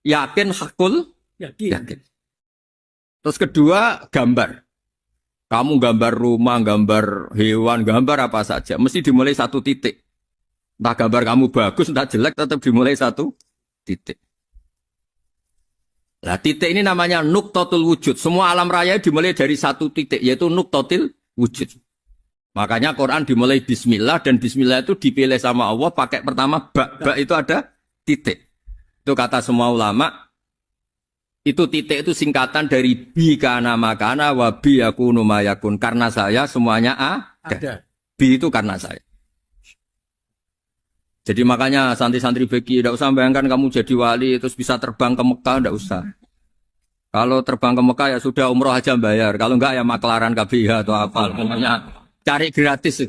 Yakin hakul, yakin. Terus kedua, gambar. Kamu gambar rumah, gambar hewan, gambar apa saja, mesti dimulai satu titik. Entah gambar kamu bagus, entah jelek, tetap dimulai satu titik. Nah, titik ini namanya nuktotul wujud. Semua alam raya dimulai dari satu titik, yaitu nuktotil wujud. Makanya Quran dimulai bismillah, dan bismillah itu dipilih sama Allah pakai pertama ba itu ada titik. Itu kata semua ulama. Itu titik itu singkatan dari bi kana makana wa bi yakunu mayakun. Karena saya semuanya ada. Bi itu karena saya. Jadi makanya santri-santri beki tidak usah bayangkan kamu jadi wali terus bisa terbang ke Mekah, tidak usah. Kalau terbang ke Mekah ya sudah umroh aja bayar. Kalau enggak ya maklaran KBH atau apa. Pokoknya cari gratis.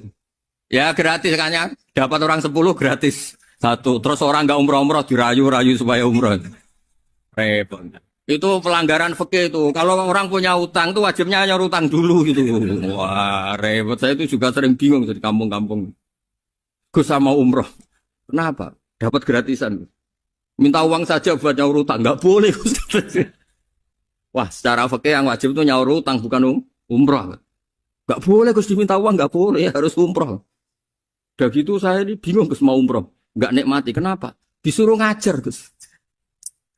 Ya gratis kayaknya dapat orang 10 gratis. Satu. Terus orang enggak umroh-umroh dirayu-rayu supaya umroh. Repot. Itu pelanggaran fikih itu. Kalau orang punya utang tuh wajibnya nyaur utang dulu gitu. Wah repot. Saya itu juga sering bingung di kampung-kampung. Gus sama umroh. Kenapa? Dapat gratisan. Minta uang saja buat nyaur utang. Enggak boleh. Wah, secara fikih yang wajib itu nyaur utang bukan umroh. Enggak boleh Gus diminta uang, enggak boleh, harus umroh. Udah gitu saya ini bingung Gus mau umroh. Enggak nikmati. Kenapa? Disuruh ngajar Gus.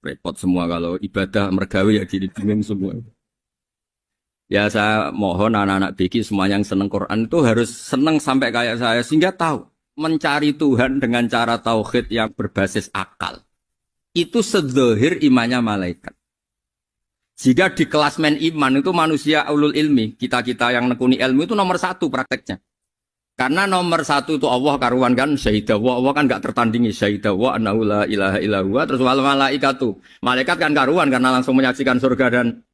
Repot semua kalau ibadah mergawe ya gini bingung semua. Ya saya mohon anak-anak BK semua yang seneng Quran itu harus seneng sampai kayak saya sehingga tahu mencari Tuhan dengan cara tauhid yang berbasis akal. Itu sedzahir imannya malaikat. Jika di klasmen iman itu manusia ulul ilmi, kita-kita yang nekuni ilmu itu nomor satu prakteknya. Karena nomor satu itu Allah karuan kan, syahidah wa, Allah kan gak tertandingi, syahidah wa annahu la ilaha illallah, terus wal malaikatu. Malaikat kan karuan karena langsung menyaksikan surga, dan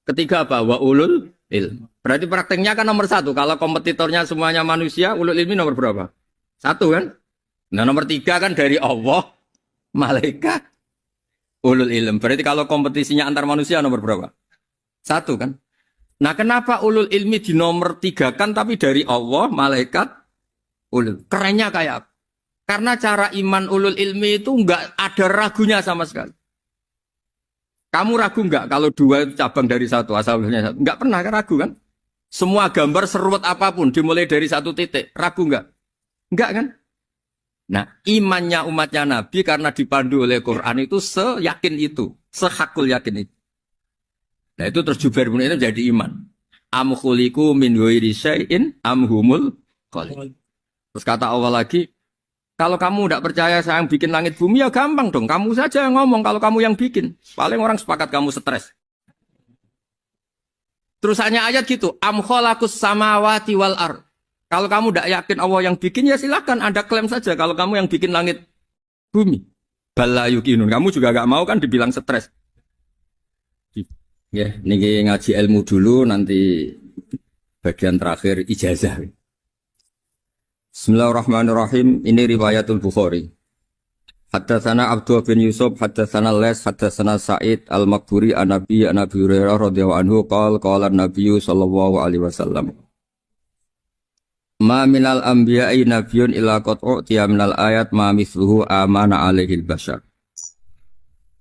ketiga apa? Wa ulul ilmi. Berarti prakteknya kan nomor satu. Kalau kompetitornya semuanya manusia, ulul ilmi nomor berapa? Satu kan? Nah nomor tiga kan dari Allah, malaikat, ulul ilm. Berarti kalau kompetisinya antar manusia nomor berapa? Satu kan? Nah kenapa ulul ilmi di nomor tiga kan tapi dari Allah, malaikat, ulul. Kerennya kayak apa? Karena cara iman ulul ilmi itu enggak ada ragunya sama sekali. Kamu ragu enggak kalau dua itu cabang dari satu, asalnya satu? Enggak pernah kan ragu kan? Semua gambar seruat apapun dimulai dari satu titik, ragu enggak? Enggak kan? Nah, imannya umatnya Nabi karena dipandu oleh Quran itu seyakin itu, sehakul yakin itu. Nah, itu terus Jubair bin Mut'im jadi iman. Am khuliqu min ghairi syai'in am humul khaliq. Terus kata Allah lagi, kalau kamu tidak percaya saya yang bikin langit bumi ya gampang dong, kamu saja yang ngomong kalau kamu yang bikin. Paling orang sepakat kamu stres. Terus hanya ayat gitu, am khalaqus samawati wal ardh. Kalau kamu tidak yakin Allah yang bikin, ya silakan Anda klaim saja kalau kamu yang bikin langit bumi. Bala yukinun. Kamu juga gak mau kan dibilang stres. Ya, ini ngaji ilmu dulu, nanti bagian terakhir ijazah. Bismillahirrahmanirrahim. Ini riwayatul Bukhari. Haddatsana Abdullah bin Yusuf, haddatsana Les, haddatsana Sa'id al-Maqburi an-Nabi Hurairah radhiyallahu anhu qala an-Nabiy sallallahu alaihi wasallam. Ma minal anbiya'i nabiyyun illa qad u'tiya minal ayat ma mithluhu amana alaihi al-bashar.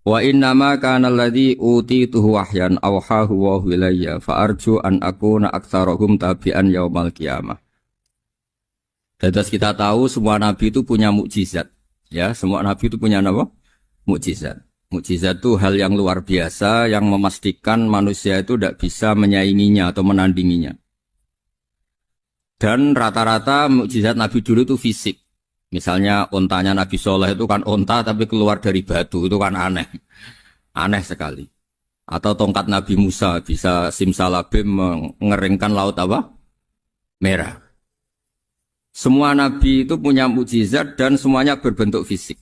Wa innama kana alladhi utituhu wahyan awhahu wa ilayya fa arju an akuna aktsarahum tabi'an yaumal qiyamah. Terus kita tahu semua nabi itu punya mukjizat. Ya, semua nabi itu punya apa? Mukjizat. Mukjizat itu hal yang luar biasa yang memastikan manusia itu tidak bisa menyainginya atau menandinginya. Dan rata-rata mukjizat nabi dulu itu fisik. Misalnya ontanya Nabi Soleh itu kan onta tapi keluar dari batu, itu kan aneh. Aneh sekali. Atau tongkat Nabi Musa bisa simsalabim mengeringkan laut apa? Merah. Semua Nabi itu punya mukjizat dan semuanya berbentuk fisik.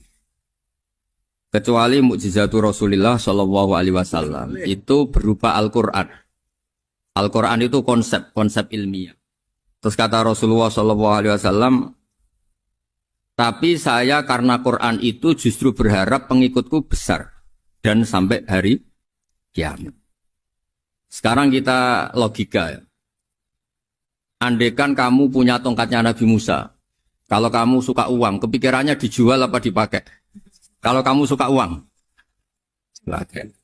Kecuali mukjizatul Rasulullah Shallallahu Alaihi Wasallam itu berupa Al-Quran. Al-Quran itu konsep ilmiah. Terus kata Rasulullah Shallallahu Alaihi Wasallam, tapi saya karena Quran itu justru berharap pengikutku besar dan sampai hari kiamat. Sekarang kita logika ya. Andaikan kamu punya tongkatnya Nabi Musa, kalau kamu suka uang, kepikirannya dijual apa dipakai? Kalau kamu suka uang, pakai.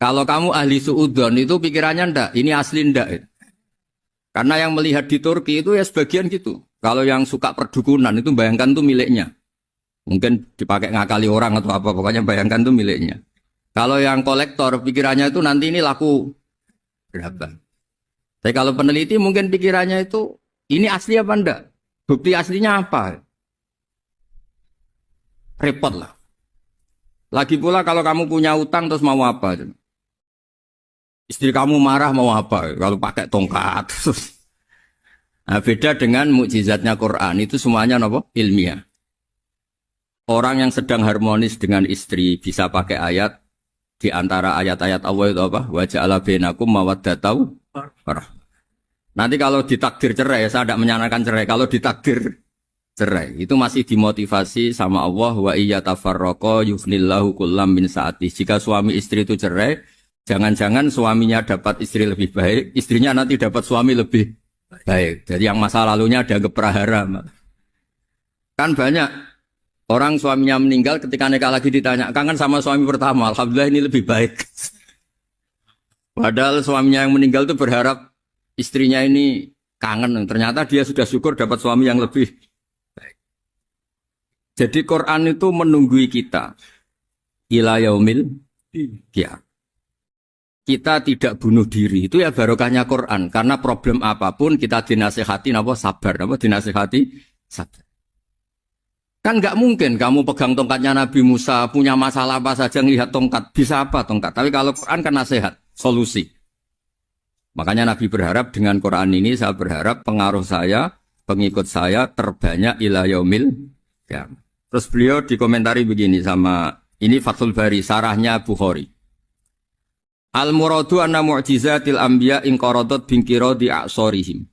Kalau kamu ahli suudon itu pikirannya ndak, ini asli ndak. Karena yang melihat di Turki itu ya sebagian gitu. Kalau yang suka perdukunan itu bayangkan tuh miliknya. Mungkin dipakai ngakali orang atau apa, pokoknya bayangkan tuh miliknya. Kalau yang kolektor pikirannya itu nanti ini laku berapa. Tapi kalau peneliti mungkin pikirannya itu ini asli apa ndak? Bukti aslinya apa? Repot lah. Lagi pula kalau kamu punya utang terus mau apa? Istri kamu marah mau apa? Kalau pakai tongkat. Nah, beda dengan mukjizatnya Quran itu semuanya apa? Ilmiah. Orang yang sedang harmonis dengan istri bisa pakai ayat di antara ayat-ayat Allah itu apa? Wa ja'ala bainakum mawaddatau warahmah. Nanti kalau ditakdir cerai, saya tidak menyarankan cerai. Kalau ditakdir cerai itu masih dimotivasi sama Allah wa iya tafarraqa yufnillahu kullam min saati. Jika suami istri itu cerai, jangan-jangan suaminya dapat istri lebih baik, istrinya nanti dapat suami lebih baik. Jadi yang masa lalunya dianggap prahara. Kan banyak orang suaminya meninggal ketika nikah lagi ditanya, kangen sama suami pertama, alhamdulillah ini lebih baik. Padahal suaminya yang meninggal itu berharap istrinya ini kangen, ternyata dia sudah syukur dapat suami yang lebih. Jadi Quran itu menunggui kita ila yaumil qiyamah. Kita tidak bunuh diri, itu ya barokahnya Quran. Karena problem apapun kita dinasihati apa sabar, apa dinasihati sabar. Kan nggak mungkin kamu pegang tongkatnya Nabi Musa, punya masalah apa saja ngelihat tongkat, bisa apa tongkat. Tapi kalau Quran kan nasihat, solusi. Makanya Nabi berharap dengan Quran ini, saya berharap pengaruh saya, pengikut saya terbanyak ila yaumil qiyamah. Terus beliau dikomentari begini sama, ini Fathul Bari, sarahnya Bukhari. Al-muradu anna mu'jizatil anbiya inqaradat binqiradi a'sorihim.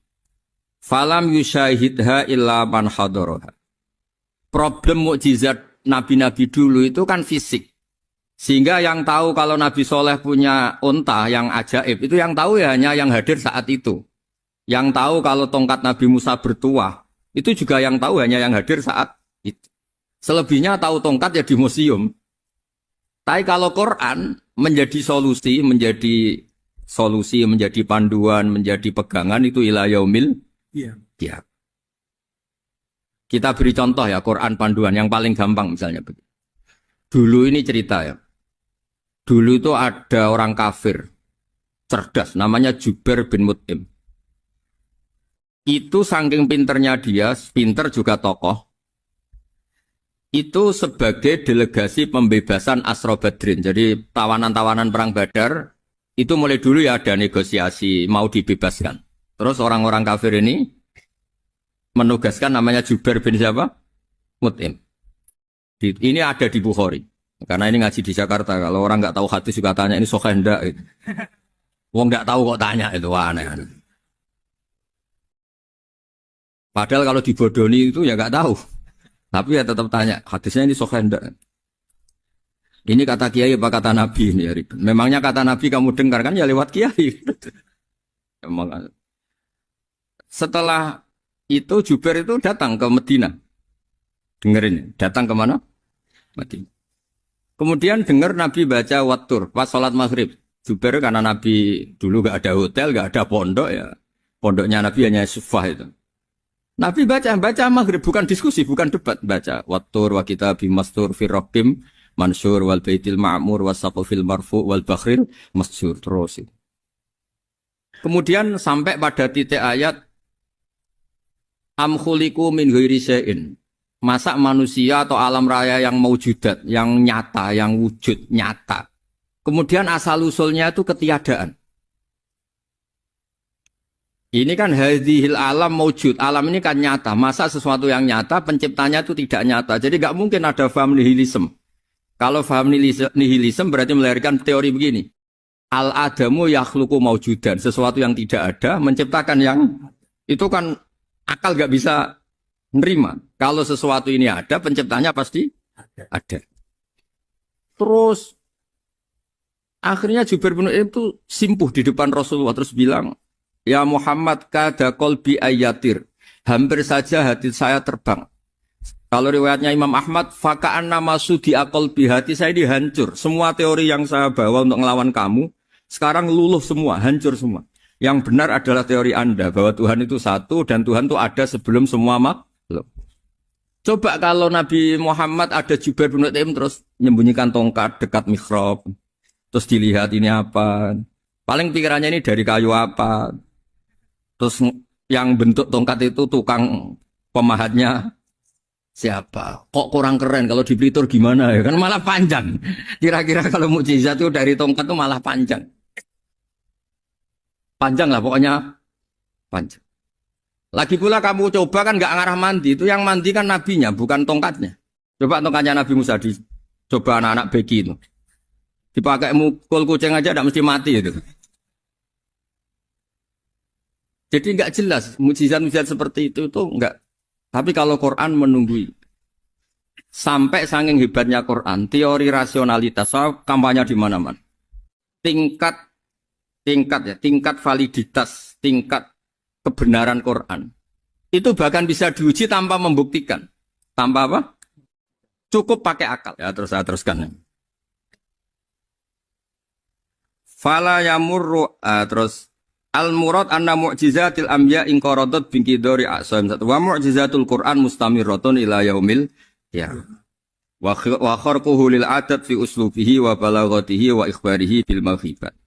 Falam yushahidha illa man hadaraha. Problem mukjizat nabi-nabi dulu itu kan fisik. Sehingga yang tahu kalau Nabi Soleh punya unta yang ajaib, itu yang tahu ya hanya yang hadir saat itu. Yang tahu kalau tongkat Nabi Musa bertuah, itu juga yang tahu hanya yang hadir saat itu. Selebihnya tahu tongkat ya di museum. Tapi kalau Quran menjadi solusi, menjadi panduan, menjadi pegangan itu ila yaumil qiyamah. Kita beri contoh ya Quran panduan yang paling gampang misalnya begitu. Dulu ini cerita ya. Dulu itu ada orang kafir cerdas namanya Jubair bin Mut'im. Itu saking pinternya dia, pinter juga tokoh. Itu sebagai delegasi pembebasan Asra Badrin. Jadi tawanan-tawanan perang Badar itu mulai dulu ya ada negosiasi mau dibebaskan. Terus orang-orang kafir ini menugaskan namanya Jubair bin siapa? Mut'im. Ini ada di Bukhari. Karena ini ngaji di Jakarta. Kalau orang nggak tahu hadis juga tanya ini sahih enggak gitu. Wong nggak tahu kok tanya itu aneh. Padahal kalau dibodoni itu ya nggak tahu. Tapi ya tetap tanya, hadisnya ini sahih enggak? Ini kata kiai apa kata nabi ini ya? Memangnya kata nabi kamu dengar kan ya lewat kiai. Emang. Setelah itu Jubair itu datang ke Medina. Dengerin, datang ke mana? Medina. Kemudian dengar Nabi baca Wattur pas sholat maghrib. Jubair karena Nabi dulu gak ada hotel, gak ada pondok ya. Pondoknya Nabi hanya sufah itu. Nabi baca maghrib, bukan diskusi, bukan debat. Baca Wattur wa kitabi mastur firrokim mansur wal baitil ma'mur wasaqufil marfu wal bakhril masjur. Terus. Kemudian sampai pada titik ayat am khuliqu min ghairi syai'in. Masa manusia atau alam raya yang maujudat, yang nyata, yang wujud nyata. Kemudian asal-usulnya itu ketiadaan. Ini kan hadhil alam maujud. Alam ini kan nyata. Masa sesuatu yang nyata, penciptanya itu tidak nyata. Jadi nggak mungkin ada faham nihilisme. Kalau faham nihilisme berarti melahirkan teori begini. Al-adamu yakhluqu maujudan. Sesuatu yang tidak ada, menciptakan yang... Itu kan akal nggak bisa nerima. Kalau sesuatu ini ada, penciptanya pasti ada. Terus, akhirnya Jubair bin Mut'im itu simpuh di depan Rasulullah. Terus bilang, ya Muhammad kada qalbi ayatir. Hampir saja hati saya terbang. Kalau riwayatnya Imam Ahmad, faka'an nama sudi qalbi, hati saya ini hancur. Semua teori yang saya bawa untuk ngelawan kamu, sekarang luluh semua, hancur semua. Yang benar adalah teori Anda, bahwa Tuhan itu satu dan Tuhan itu ada sebelum semua makhluk. Coba kalau Nabi Muhammad ada Jubair bin Mut'im terus menyembunyikan tongkat dekat mihrab. Terus dilihat ini apa. Paling pikirannya ini dari kayu apa. Terus yang bentuk tongkat itu tukang pemahatnya siapa? Kok kurang keren kalau di Blitur gimana ya? Kan malah panjang. Kira-kira kalau mukjizat itu dari tongkat itu malah panjang. Panjang lah pokoknya panjang. Lagi pula kamu coba kan nggak ngarah mandi. Itu yang mandi kan nabinya bukan tongkatnya. Coba tongkatnya Nabi Musa coba anak-anak beki itu. Dipakai mukul kucing aja tidak mesti mati itu. Jadi nggak jelas mukjizat-mukjizat seperti itu nggak. Tapi kalau Quran menunggui sampai saking hebatnya Quran, teori rasionalitas, kampanye di mana-mana. Tingkat validitas, tingkat kebenaran Quran itu bahkan bisa diuji tanpa membuktikan. Tanpa apa? Cukup pakai akal. Ya terus saya teruskan. Fala yamurru terus al-murad anna mu'jizatil anbiya in qaradat bi qidari asam wa mu'jizatul Qur'an mustamirratun ila yaumil ya wa kharquhu lil adat fi uslubihi wa balaghatihi wa ikhbarihi bil mawhibat.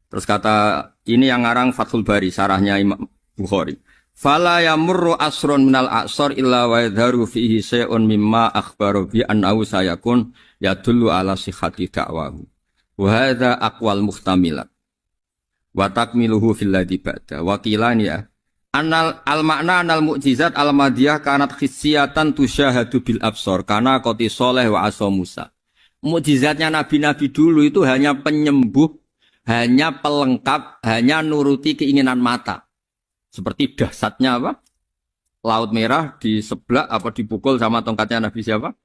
Terus kata ini yang ngarang Fathul Bari sarahnya Imam Bukhari. Fala yamurru asrun minal a'sar illa wa yadharu fihi syai'un mimma akhbaru bi annahu sayakun yadullu ala sihhati da'wahu. Wa hadza aqwal muhtamilat. Wa takmiluhu fil ladzi ba'da wa qilan ya anal al makna anal mukjizat al madiyah kanat khissiyatan tusyahadu bil absar kana qati soleh wa asa Musa. Mukjizatnya nabi-nabi dulu itu hanya penyembuh, hanya pelengkap, hanya nuruti keinginan mata. Seperti dahsyatnya apa? Laut Merah di sebelah apa dipukul sama tongkatnya Nabi siapa?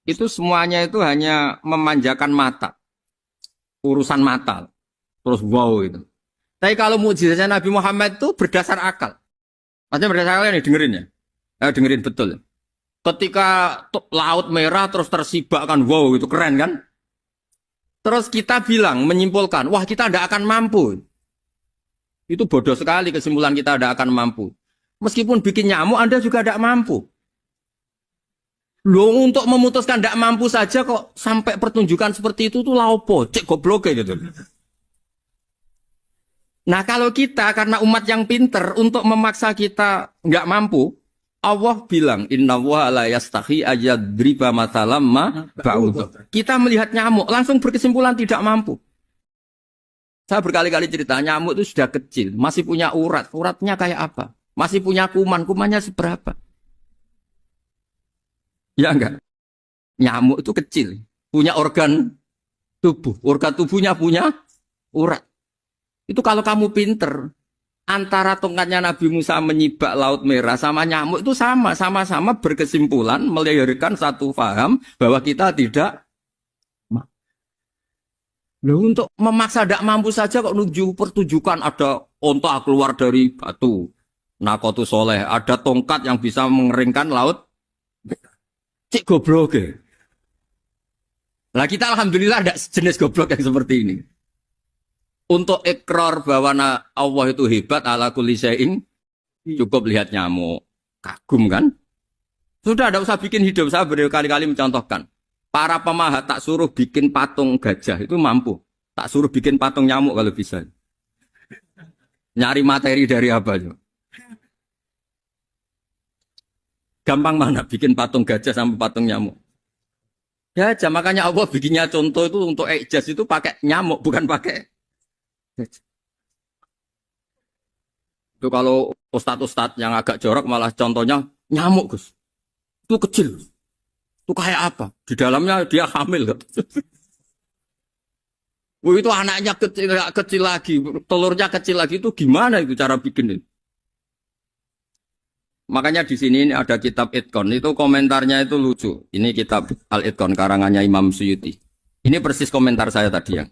Itu semuanya itu hanya memanjakan mata. Urusan mata. Terus wow itu. Tapi kalau mukjizatnya Nabi Muhammad itu berdasar akal. Maksudnya berdasar akal nih dengerin ya. Dengerin betul. Ketika Laut Merah terus tersibak kan, wow itu keren kan. Terus kita bilang, menyimpulkan, wah kita tidak akan mampu. Itu bodoh sekali kesimpulan kita tidak akan mampu. Meskipun bikin nyamuk Anda juga tidak mampu. Loh untuk memutuskan tidak mampu saja kok sampai pertunjukan seperti itu tuh laopo, cek goblok gitu. Nah kalau kita karena umat yang pinter untuk memaksa kita nggak mampu, Allah bilang Inna wa la yastahi ayadriba mathalam ma ba'ud. Kita melihat nyamuk langsung berkesimpulan tidak mampu. Saya berkali-kali cerita nyamuk itu sudah kecil, masih punya urat, uratnya kayak apa? Masih punya kuman, kumannya seberapa? Ya enggak? Nyamuk itu kecil, punya organ tubuhnya punya urat. Itu kalau kamu pinter, antara tongkatnya Nabi Musa menyibak Laut Merah sama nyamuk itu sama-sama berkesimpulan melahirkan satu faham bahwa kita tidak. Loh untuk memaksa tidak mampu saja kok nuju pertunjukan ada onta keluar dari batu. Nakotu soleh, ada tongkat yang bisa mengeringkan laut. Cik goblok ya. Lah kita alhamdulillah ada jenis goblok yang seperti ini. Untuk ikrar bahwa Allah itu hebat ala kulli syai'in, cukup lihat nyamuk. Kagum kan? Sudah ada usah bikin hidup. Saya berkali-kali mencontohkan. Para pemahat tak suruh bikin patung gajah itu mampu. Tak suruh bikin patung nyamuk kalau bisa. Nyari materi dari apa? Gampang mana bikin patung gajah sama patung nyamuk? Gajah, makanya Allah bikinnya contoh itu untuk ijaz itu pakai nyamuk, bukan pakai gajah. Itu kalau ustadz-ustadz yang agak jorok malah contohnya nyamuk, Gus. Itu kecil. Itu kayak apa? Di dalamnya dia hamil. Wah, itu anaknya kecil, kecil lagi, telurnya kecil lagi, itu gimana itu cara bikin itu? Makanya di sini ini ada kitab Itqan, itu komentarnya itu lucu. Ini kitab Al-Itqan karangannya Imam Suyuti. Ini persis komentar saya tadi yang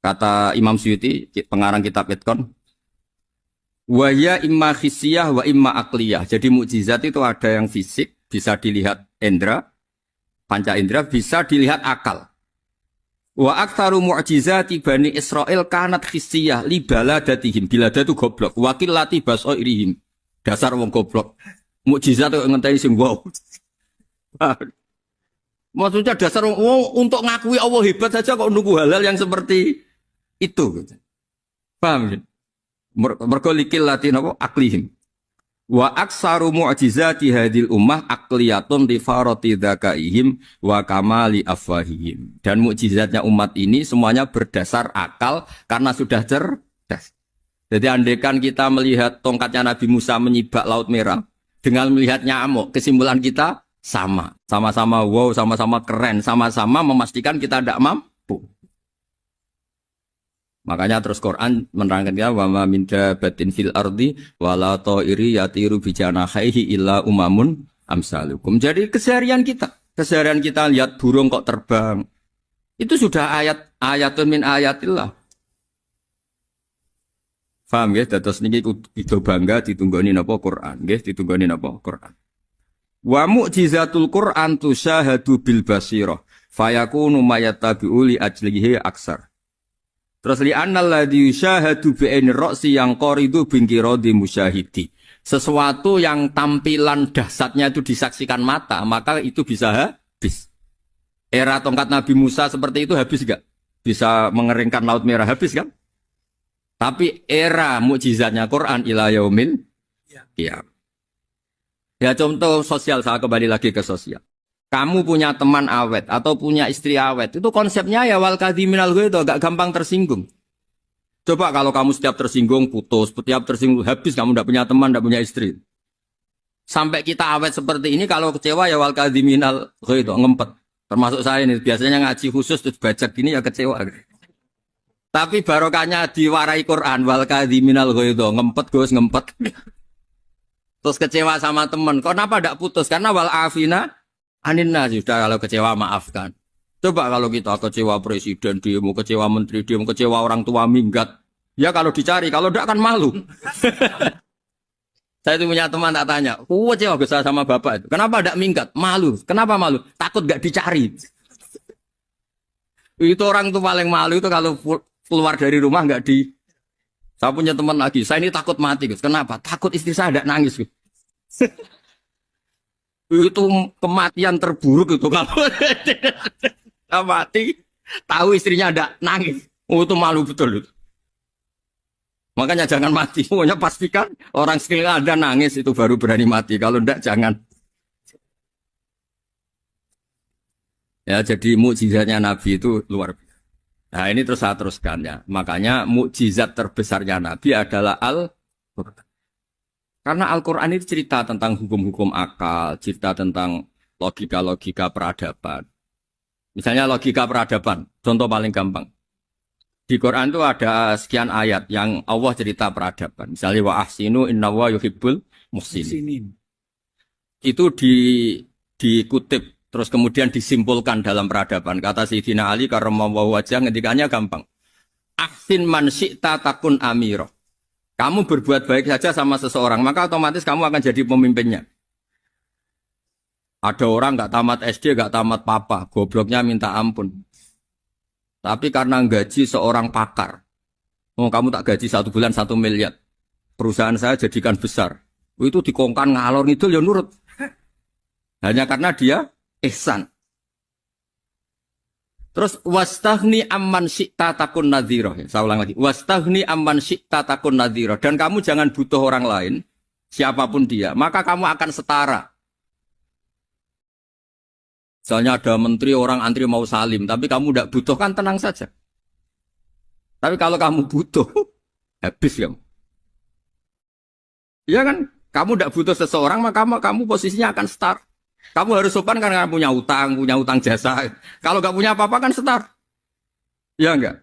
kata Imam Suyuti, pengarang kitab Itqan. Wa ya imma khissiyah wa imma akliyah. Jadi mukjizat itu ada yang fisik, bisa dilihat indra, panca indra, bisa dilihat akal. Wa aktsaru mu'jizati Bani Israil kanat khissiyah li baladatihim. Bilada itu goblok. Wakil lati basoirihim. Dasar wong goblok. Mukjizat itu ngenteni sing wow. Maksudnya dasar wong untuk ngakui Allah hebat saja kok nunggu halal yang seperti itu. Paham ya? Mergo likil lati napa aklihim. Wa aksaru mu'jizati hadil ummah akliyatun li farati dzakaihim wa kamali afwahihim. Dan mukjizatnya umat ini semuanya berdasar akal karena sudah cerdas. Jadi andaikan kita melihat tongkatnya Nabi Musa menyibak Laut Merah dengan melihat nyamuk, kesimpulan kita sama. Sama-sama wow, sama-sama keren, sama-sama memastikan kita tidak mampu. Makanya terus Quran menerangkan wa ma min dabatin fil ardi wala ta'iri yatiru bi janahihi illa umamun amsalukum. Jadi keseharian kita lihat burung kok terbang. Itu sudah ayatun min ayatillah. Paham ya? Terus niki itu bangga ditunggoni napa Quran, nggih ditunggoni napa Quran. Wa mu'jizatul Quran tusyahadu bil basirah fayakunu mayatabi'u li ajlihi aksar. Terus li annal ladzi yusyahadu bi aini ra'si yang qaridu bingkiradi musyahidi. Sesuatu yang tampilan dahsyatnya itu disaksikan mata, maka itu bisa habis. Era tongkat Nabi Musa seperti itu habis enggak? Bisa mengeringkan Laut Merah habis kan? Tapi era mukjizatnya Quran ila yaumil qiyamah. Ya contoh sosial, saya kembali lagi ke sosial. Kamu punya teman awet atau punya istri awet, itu konsepnya ya wal kadhiminal ghaidha, gak gampang tersinggung. Coba kalau kamu setiap tersinggung putus, setiap tersinggung habis, kamu tidak punya teman, tidak punya istri. Sampai kita awet seperti ini, kalau kecewa ya wal kadhiminal ghaidha, ngempet. Termasuk saya ini, biasanya ngaji khusus terus baca gini ya kecewa. Tapi barokahnya diwarai Quran wal kadhiminal ghaidha, ngempet Gus, ngempet. Terus kecewa sama teman, kenapa tidak putus? Karena wal afina Aninna sudah kalau kecewa maafkan. Coba kalau kita kecewa presiden demo, kecewa menteri demo, kecewa orang tua minggat. Ya kalau dicari, kalau tidak kan malu. Saya itu punya teman tak tanya, kecewa besar sama bapak itu. Kenapa tidak minggat? Malu. Kenapa malu? Takut gak dicari. Itu orang tuh paling malu itu kalau keluar dari rumah nggak di. Saya punya teman lagi, saya ini takut mati. Kenapa? Takut istri saya tidak nangis. Itu kematian terburuk itu kalau mati tahu istrinya ada nangis, itu malu betul itu. Makanya jangan mati, pokoknya pastikan orang sekeliling ada nangis itu baru berani mati, kalau enggak jangan. Ya jadi mukjizatnya Nabi itu luar biasa. Nah ini terus saya teruskan ya, makanya mukjizat terbesarnya Nabi adalah Al-Quran. Karena Al-Quran itu cerita tentang hukum-hukum akal, cerita tentang logika-logika peradaban. Misalnya logika peradaban, contoh paling gampang. Di Quran itu ada sekian ayat yang Allah cerita peradaban. Misalnya wa ahsinu innallaha yuhibbul muhsinin. Itu dikutip, terus kemudian disimpulkan dalam peradaban. Kata Sayyidina Ali karramallahu wajhah ngendikannya gampang. Ahsin man syi'ta takun amiro. Kamu berbuat baik saja sama seseorang, maka otomatis kamu akan jadi pemimpinnya. Ada orang nggak tamat SD, nggak tamat papa, gobloknya minta ampun. Tapi karena gaji seorang pakar, oh kamu tak gaji 1 bulan 1 miliar, perusahaan saya jadikan besar. Itu dikongkan ngalor ngidul ya nurut. Hanya karena dia ihsan. Terus wastaghni amman syi'ta takun nadhira. Saya ulang lagi. Wastaghni amman syi'ta takun nadhira. Dan kamu jangan butuh orang lain, siapapun dia, maka kamu akan setara Misalnya ada menteri orang antri mau salim, tapi kamu tidak butuh kan tenang saja. Tapi kalau kamu butuh, habis kamu. Iya kan? Kamu tidak butuh seseorang, maka kamu posisinya akan start. Kamu harus sopan karena punya utang jasa. Kalau nggak punya apa-apa kan start. Iya enggak?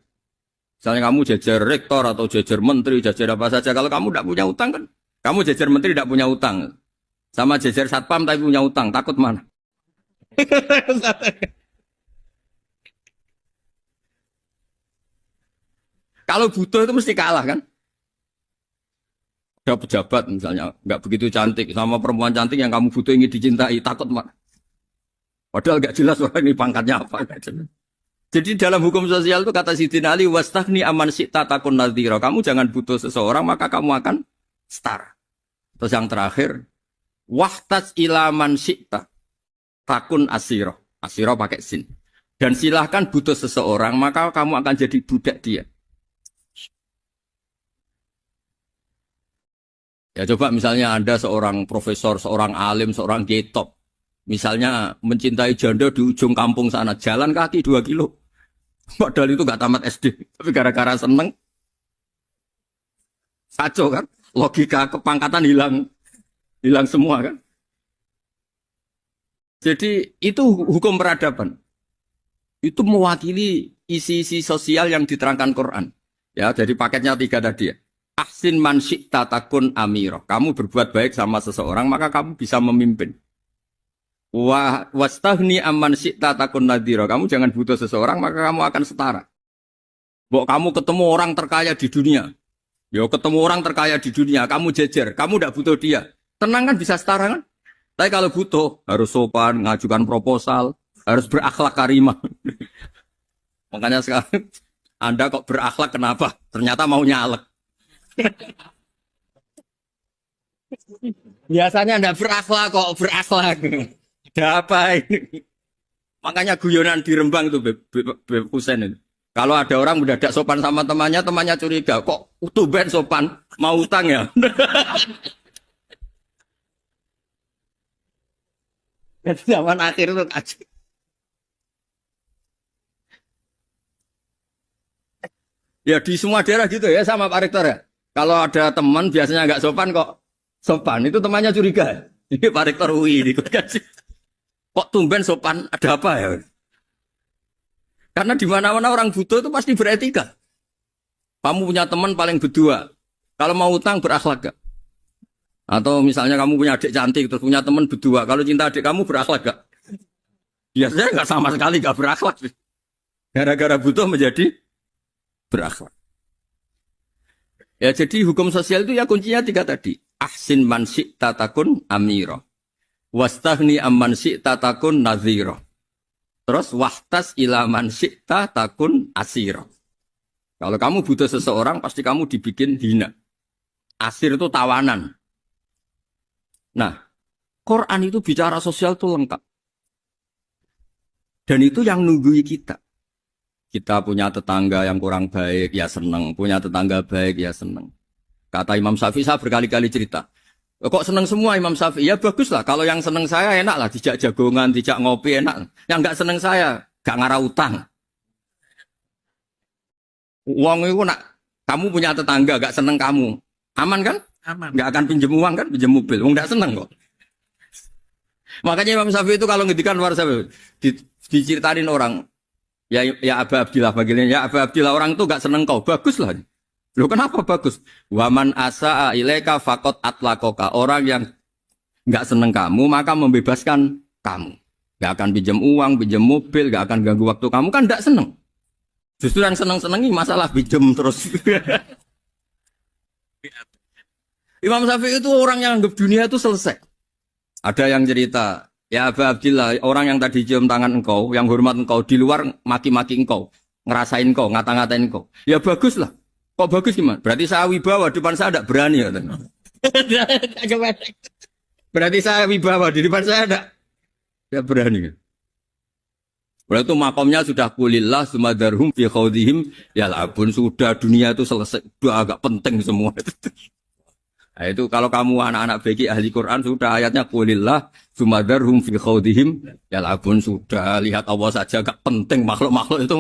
Misalnya kamu jajar rektor atau jajar menteri, jajar apa saja. Kalau kamu tidak punya utang kan, kamu jajar menteri tidak punya utang. Sama jajar satpam tapi punya utang, takut mana? Kalau butuh itu mesti kalah kan? Ada pejabat misalnya, nggak begitu cantik, sama perempuan cantik yang kamu butuh ingin dicintai, takut mana? Padahal nggak jelas orang ini pangkatnya apa. Jadi dalam hukum sosial itu kata Sidin Ali, wastahni aman syi'ta takun nadhira. Kamu jangan butuh seseorang, maka kamu akan setara. Terus yang terakhir, wahtaj ilaman syi'ta takun asiro. Asiro pakai sin. Dan silahkan butuh seseorang, maka kamu akan jadi budak dia. Ya coba misalnya Anda seorang profesor, seorang alim, seorang getop. Misalnya mencintai janda di ujung kampung sana, jalan kaki 2 kilo. Padahal itu gak tamat SD, tapi gara-gara seneng, kacau kan? Logika kepangkatan hilang semua kan? Jadi itu hukum peradaban. Itu mewakili isi-isi sosial yang diterangkan Quran. Ya, jadi paketnya 3 tadi ya. Ahsin man syi'ta takun amiro. Kamu berbuat baik sama seseorang, maka kamu bisa memimpin. Wastahni amman syi'ta takun nadhira. Kamu jangan butuh seseorang, maka kamu akan setara. Bok kamu ketemu orang terkaya di dunia. Yo ketemu orang terkaya di dunia, kamu jejer, kamu tidak butuh dia. Tenang kan bisa setara kan? Tapi kalau butuh, harus sopan, ngajukan proposal, harus berakhlak karimah. Makanya sekarang, Anda kok berakhlak kenapa? Ternyata mau nyalek. Biasanya Anda berakhlak kok berakhlak. Ada apa ini? Makanya guyonan di Rembang itu Beb Husen itu. Kalau ada orang mendadak sopan sama temannya curiga. Kok tumben sopan? Mau utang ya? Zaman akhir itu aja. Ya di semua daerah gitu ya sama Pak Rektor ya. Kalau ada teman biasanya nggak sopan kok sopan. Itu temannya curiga. Ini Pak Rektor UI ikut kasih. Kok tumben sopan, ada apa ya? Karena di mana-mana orang butuh itu pasti beretika. Kamu punya teman paling berdua. Kalau mau utang berakhlak gak? Atau misalnya kamu punya adik cantik terus punya teman berdua. Kalau cinta adik kamu berakhlak gak? Biasanya nggak sama sekali gak berakhlak. Gara-gara butuh menjadi berakhlak. Ya jadi hukum sosial itu ya kuncinya 3 tadi. Ahsin man syi'ta takun amira. Wastahni amman syi'ta takun nadhira. Terus wahtas ila man syi'ta takun asira. Kalau kamu butuh seseorang pasti kamu dibikin hina. Asir itu tawanan. Nah, Quran itu bicara sosial itu lengkap. Dan itu yang nunggui kita. Kita punya tetangga yang kurang baik, ya seneng. Punya tetangga baik, ya seneng. Kata Imam Syafi'i, saya berkali-kali cerita. Kok seneng semua Imam Syafi'i? Ya bagus lah. Kalau yang seneng saya enak lah. Dijak jagongan, dijak ngopi enak. Yang nggak seneng saya, gak ngarah utang. Uang itu nak, kamu punya tetangga gak seneng kamu. Aman kan? Aman. Gak akan pinjem uang kan? Pinjem mobil. Uang gak seneng kok. Makanya Imam Syafi'i itu kalau ngedikan luar Syafi'i, diceritain orang. Ya Aba Abdillah bagiannya. Ya Aba Abdillah orang itu gak seneng kau. Bagus lah. Loh kenapa bagus? Waman asa'a ilaika faqad atlakoka. Orang yang nggak seneng kamu maka membebaskan kamu. Nggak akan pinjam uang, pinjam mobil, nggak akan ganggu waktu kamu kan nggak seneng. Justru yang seneng-senengi masalah pinjam terus. Imam Syafi'i itu orang yang anggap dunia itu selesai. Ada yang cerita, ya Aba Abdillah, orang yang tadi cium tangan engkau, yang hormat engkau di luar maki-maki engkau, ngerasain engkau, ngata-ngatain engkau. Ya bagus lah. Kok bagus gimana? Berarti saya wibawa, depan saya tidak berani. Berarti saya wibawa, di depan saya tidak berani. Berarti itu makomnya sudah kulillah, sumadarhum fi khawdihim, ya labun, sudah dunia itu selesai, sudah agak penting semua. Nah, itu kalau kamu anak-anak bagi ahli Quran sudah ayatnya qulillah sumadarhum fi khawdihim yal'abun sudah lihat Allah saja gak penting makhluk-makhluk itu.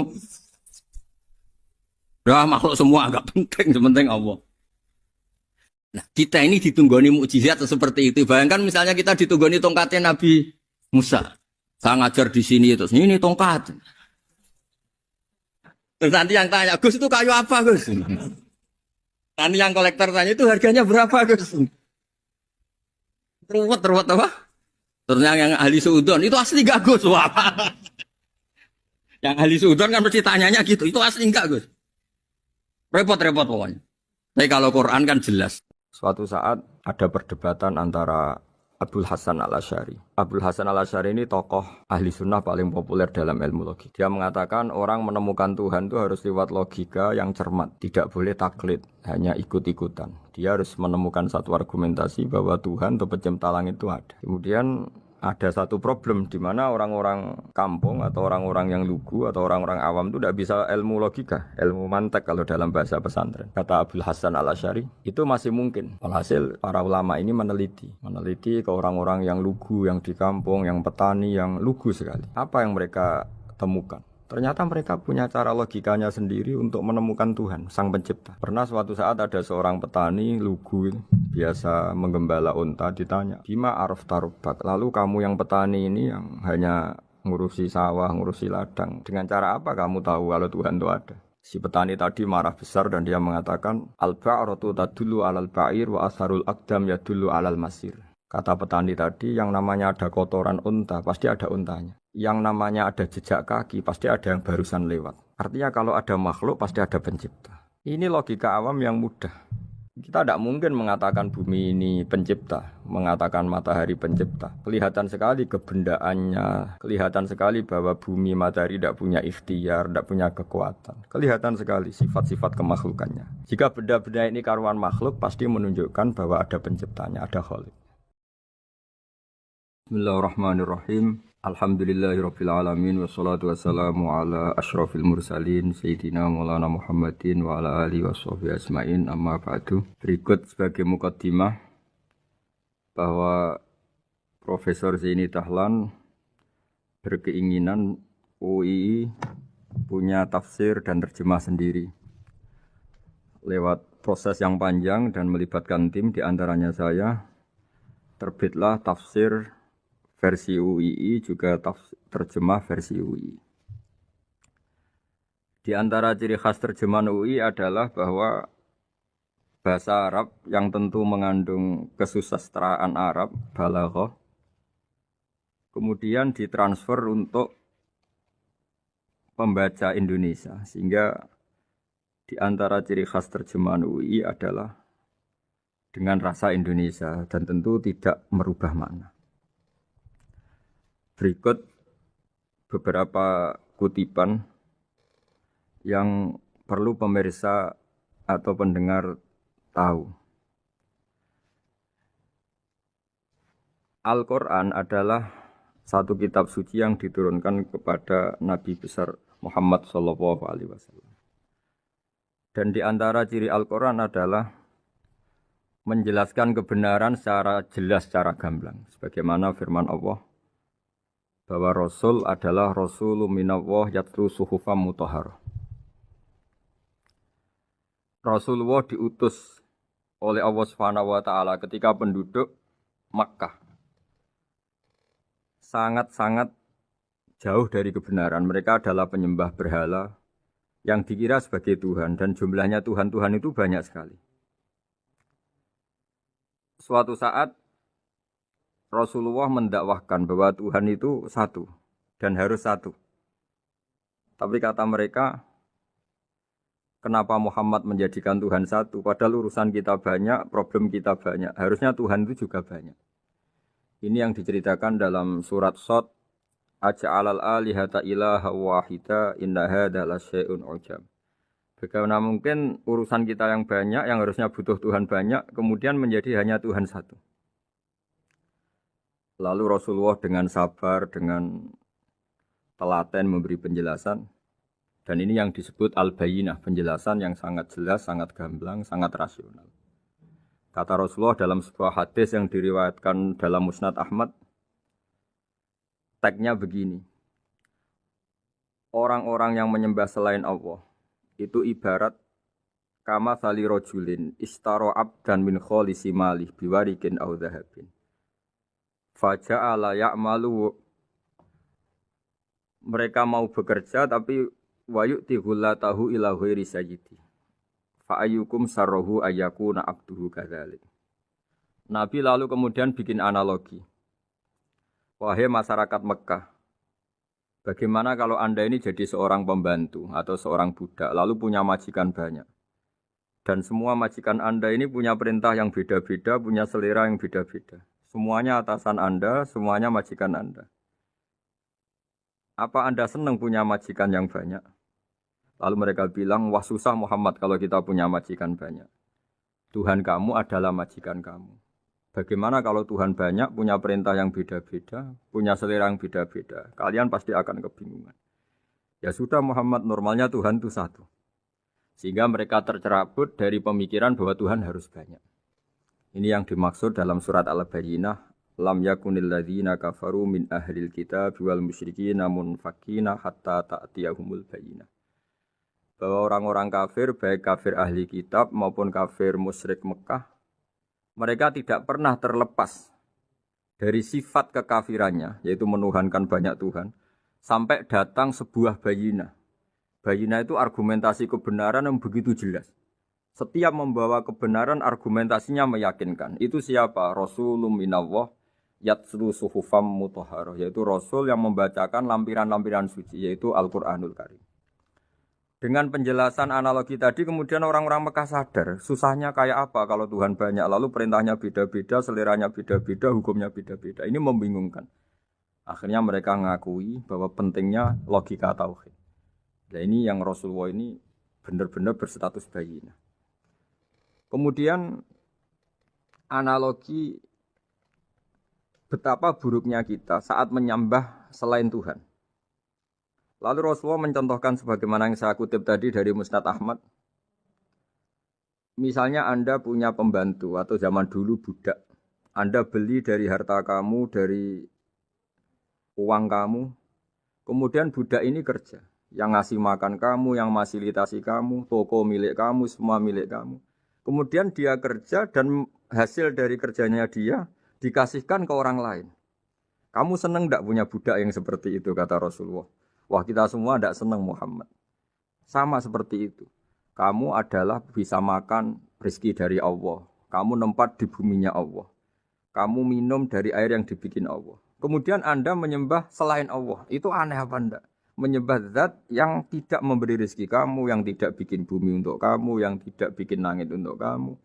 Udah makhluk semua gak penting, sepenting Allah. Nah, kita ini ditunggoni mukjizat seperti itu. Bayangkan misalnya kita ditunggoni tongkatnya Nabi Musa. Saya ngajar di sini terus ini tongkat. Terus nanti yang tanya, Gus itu kayu apa Gus? Nanti yang kolektor tanya itu harganya berapa Gus? Ruwet apa? Terus yang ahli suudon itu asli gak Gus? Wah. Yang ahli suudon kan mesti tanyanya gitu, itu asli enggak Gus? Repot-repot pokoknya. Tapi kalau Quran kan jelas. Suatu saat ada perdebatan antara Abdul Hasan al-Asy'ari. Abdul Hasan al-Asy'ari ini tokoh ahli sunnah paling populer dalam ilmu logik. Dia mengatakan orang menemukan Tuhan itu harus lewat logika yang cermat. Tidak boleh taklid, hanya ikut-ikutan. Dia harus menemukan satu argumentasi bahwa Tuhan atau pencipta langit itu ada. Kemudian ada satu problem di mana orang-orang kampung atau orang-orang yang lugu atau orang-orang awam itu tidak bisa ilmu logika, ilmu mantek kalau dalam bahasa pesantren. Kata Abdul Hasan al-Asy'ari, itu masih mungkin. Alhasil para ulama ini meneliti ke orang-orang yang lugu, yang di kampung, yang petani, yang lugu sekali. Apa yang mereka temukan? Ternyata mereka punya cara logikanya sendiri untuk menemukan Tuhan, Sang Pencipta. Pernah suatu saat ada seorang petani lugu, biasa menggembala unta, ditanya, Bima araf tarubak, lalu kamu yang petani ini yang hanya ngurusi sawah, ngurusi ladang, dengan cara apa kamu tahu kalau Tuhan itu ada? Si petani tadi marah besar dan dia mengatakan, Al-ba'ratu tadullu alal ba'ir wa asharul aqdam yadullu alal masir. Kata petani tadi, yang namanya ada kotoran unta, pasti ada untanya. Yang namanya ada jejak kaki, pasti ada yang barusan lewat. Artinya kalau ada makhluk, pasti ada pencipta. Ini logika awam yang mudah. Kita tidak mungkin mengatakan bumi ini pencipta, mengatakan matahari pencipta. Kelihatan sekali kebendaannya, kelihatan sekali bahwa bumi matahari tidak punya ikhtiar, tidak punya kekuatan. Kelihatan sekali sifat-sifat kemakhlukannya. Jika benda-benda ini karuan makhluk, pasti menunjukkan bahwa ada penciptanya, ada khalik. Bismillahirrahmanirrahim. Alhamdulillahirabbil alamin wassalatu wassalamu ala asyrafil mursalin sayyidina Maulana Muhammadin wa ala alihi washabihi ajmain amma ba'du. Berikut sebagai mukaddimah bahwa Profesor Zaini Dahlan berkeinginan UII punya tafsir dan terjemah sendiri. Lewat proses yang panjang dan melibatkan tim, di antaranya saya, terbitlah tafsir versi UII juga terjemah versi UII. Di antara ciri khas terjemahan UII adalah bahwa bahasa Arab yang tentu mengandung kesusastraan Arab, balaghah, kemudian ditransfer untuk pembaca Indonesia. Sehingga di antara ciri khas terjemahan UII adalah dengan rasa Indonesia dan tentu tidak merubah makna. Berikut beberapa kutipan yang perlu pemirsa atau pendengar tahu. Al-Quran adalah satu kitab suci yang diturunkan kepada Nabi besar Muhammad SAW. Dan di antara ciri Al-Quran adalah menjelaskan kebenaran secara jelas, secara gamblang. Sebagaimana firman Allah, bahwa Rasul adalah Rasulun minallah yatlu suhufam mutahharah. Rasulullah diutus oleh Allah Subhanahu wa taala ketika penduduk Makkah sangat-sangat jauh dari kebenaran. Mereka adalah penyembah berhala yang dikira sebagai Tuhan, dan jumlahnya Tuhan-Tuhan itu banyak sekali. Suatu saat Rasulullah mendakwahkan bahwa Tuhan itu satu dan harus satu. Tapi kata mereka, kenapa Muhammad menjadikan Tuhan satu? Padahal urusan kita banyak, problem kita banyak. Harusnya Tuhan itu juga banyak. Ini yang diceritakan dalam surat Shad, Aja'alal alihata ilaha wahida inna hadza lasyai'un ujab. Bagaimana mungkin urusan kita yang banyak, yang harusnya butuh Tuhan banyak, kemudian menjadi hanya Tuhan satu. Lalu Rasulullah dengan sabar, dengan telaten memberi penjelasan. Dan ini yang disebut al-bayyinah, penjelasan yang sangat jelas, sangat gamblang, sangat rasional. Kata Rasulullah dalam sebuah hadis yang diriwayatkan dalam Musnad Ahmad, tagnya begini. Orang-orang yang menyembah selain Allah itu ibarat kama sali rojulin istaro abdan min kholisi malih biwarikin au dhahabin. Faja'ala ya'malu, mereka mau bekerja tapi wayu'ti ghullatahu ila ghairi sayyidi. Fa'ayyukum sarrohu ayyakuna abduhu kadzalik. Nabi lalu kemudian bikin analogi. Wahai masyarakat Mekah, bagaimana kalau Anda ini jadi seorang pembantu atau seorang budak, lalu punya majikan banyak. Dan semua majikan Anda ini punya perintah yang beda-beda, punya selera yang beda-beda. Semuanya atasan Anda, semuanya majikan Anda. Apa Anda senang punya majikan yang banyak? Lalu mereka bilang, wah susah Muhammad kalau kita punya majikan banyak. Tuhan kamu adalah majikan kamu. Bagaimana kalau Tuhan banyak, punya perintah yang beda-beda, punya selera yang beda-beda? Kalian pasti akan kebingungan. Ya sudah Muhammad, normalnya Tuhan itu satu. Sehingga mereka tercerabut dari pemikiran bahwa Tuhan harus banyak. Ini yang dimaksud dalam surat Al-Bayyinah. Lam yakunil ladzina kafaru min ahlil kitab wal musyrikina munfakina hatta ta'tiyahumul bayyinah. Bahwa orang-orang kafir, baik kafir ahli kitab maupun kafir musyrik Mekah, mereka tidak pernah terlepas dari sifat kekafirannya, yaitu menuhankan banyak Tuhan, sampai datang sebuah bayinah. Bayinah itu argumentasi kebenaran yang begitu jelas. Setiap membawa kebenaran, argumentasinya meyakinkan. Itu siapa? Rasulun minallah yatslu suhufam mutahharah, yaitu Rasul yang membacakan lampiran-lampiran suci, yaitu Al-Quranul Karim. Dengan penjelasan analogi tadi, kemudian orang-orang Mekah sadar, susahnya kayak apa kalau Tuhan banyak, lalu perintahnya beda-beda, seleranya beda-beda, hukumnya beda-beda. Ini membingungkan. Akhirnya mereka ngakui bahwa pentingnya logika tauhid. Nah ini yang Rasulullah ini benar-benar berstatus bayinah. Kemudian analogi betapa buruknya kita saat menyembah selain Tuhan. Lalu Rasulullah mencontohkan sebagaimana yang saya kutip tadi dari Musnad Ahmad. Misalnya Anda punya pembantu atau zaman dulu budak. Anda beli dari harta kamu, dari uang kamu. Kemudian budak ini kerja. Yang ngasih makan kamu, yang fasilitasi kamu, toko milik kamu, semua milik kamu. Kemudian dia kerja dan hasil dari kerjanya dia dikasihkan ke orang lain. Kamu senang tidak punya budak yang seperti itu, kata Rasulullah. Wah kita semua tidak senang Muhammad. Sama seperti itu. Kamu adalah bisa makan rezeki dari Allah. Kamu nempat di buminya Allah. Kamu minum dari air yang dibikin Allah. Kemudian Anda menyembah selain Allah. Itu aneh apa enggak? Menyembah zat yang tidak memberi rezeki kamu, yang tidak bikin bumi untuk kamu, yang tidak bikin langit untuk kamu,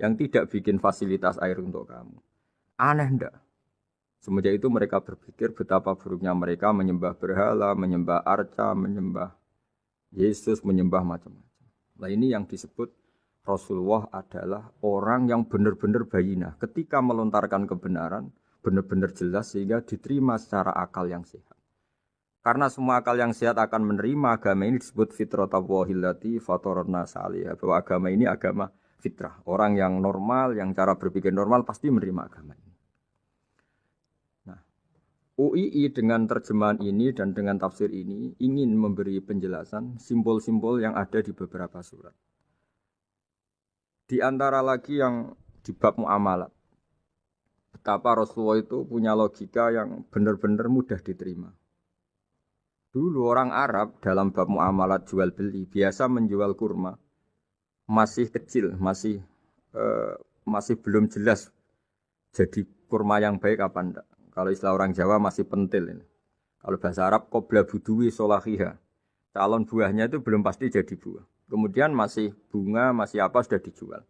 yang tidak bikin fasilitas air untuk kamu. Aneh enggak? Semenjak itu mereka berpikir betapa buruknya mereka menyembah berhala, menyembah arca, menyembah Yesus, menyembah macam-macam. Nah ini yang disebut Rasulullah adalah orang yang benar-benar bayinah. Ketika melontarkan kebenaran, benar-benar jelas sehingga diterima secara akal yang sehat. Karena semua akal yang sehat akan menerima agama ini disebut fitratallahi fatarna salihah. Bahwa agama ini agama fitrah. Orang yang normal, yang cara berpikir normal pasti menerima agama ini. UII dengan terjemahan ini dan dengan tafsir ini ingin memberi penjelasan simbol-simbol yang ada di beberapa surat. Di antara lagi yang di bab muamalat. Betapa Rasulullah itu punya logika yang benar-benar mudah diterima. Dulu orang Arab dalam bab muamalat jual beli biasa menjual kurma. Masih kecil, masih belum jelas jadi kurma yang baik apa enggak. Kalau istilah orang Jawa masih pentil ini. Kalau bahasa Arab qobla buduwi solahiha. Calon buahnya itu belum pasti jadi buah. Kemudian masih bunga, masih apa sudah dijual.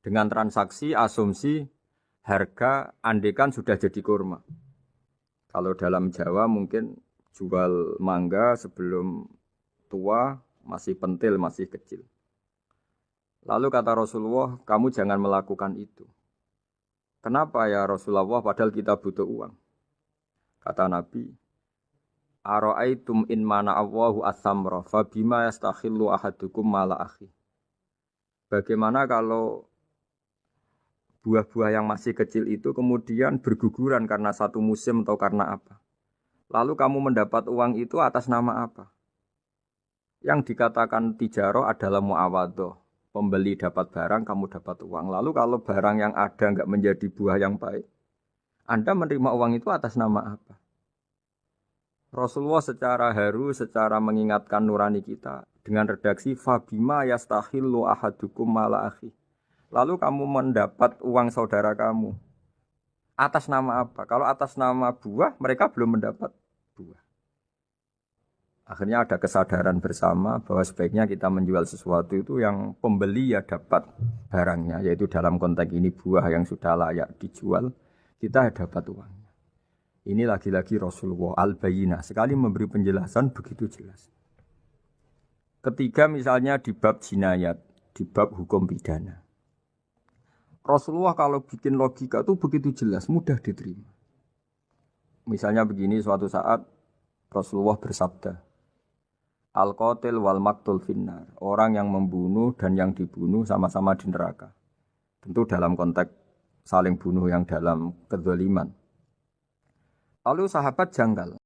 Dengan transaksi, asumsi, harga, andekan sudah jadi kurma. Kalau dalam Jawa mungkin jual mangga sebelum tua, masih pentil, masih kecil. Lalu kata Rasulullah, kamu jangan melakukan itu. Kenapa ya Rasulullah padahal kita butuh uang? Kata Nabi, Ara'aitum in mana Allahu as-samra fa bima yastakhillu ahadukum mala akhi. Bagaimana kalau buah-buah yang masih kecil itu kemudian berguguran karena satu musim atau karena apa. Lalu kamu mendapat uang itu atas nama apa? Yang dikatakan tijaro adalah muawadhah. Pembeli dapat barang, kamu dapat uang. Lalu kalau barang yang ada enggak menjadi buah yang baik, Anda menerima uang itu atas nama apa? Rasulullah secara haru, secara mengingatkan nurani kita dengan redaksi fabima yastahillu ahadukum mala akhi. Lalu kamu mendapat uang saudara kamu atas nama apa? Kalau atas nama buah, mereka belum mendapat buah. Akhirnya ada kesadaran bersama bahwa sebaiknya kita menjual sesuatu itu yang pembeli ya dapat barangnya, yaitu dalam konteks ini buah yang sudah layak dijual, kita dapat uangnya. Ini lagi-lagi Rasulullah al-Bayyinah sekali memberi penjelasan begitu jelas. Ketiga misalnya di bab jinayat, di bab hukum pidana. Rasulullah kalau bikin logika itu begitu jelas, mudah diterima. Misalnya begini, suatu saat Rasulullah bersabda, Al-qatil wal maktul finnar. Orang yang membunuh dan yang dibunuh sama-sama di neraka. Tentu dalam konteks saling bunuh yang dalam kedzaliman. Lalu sahabat janggal.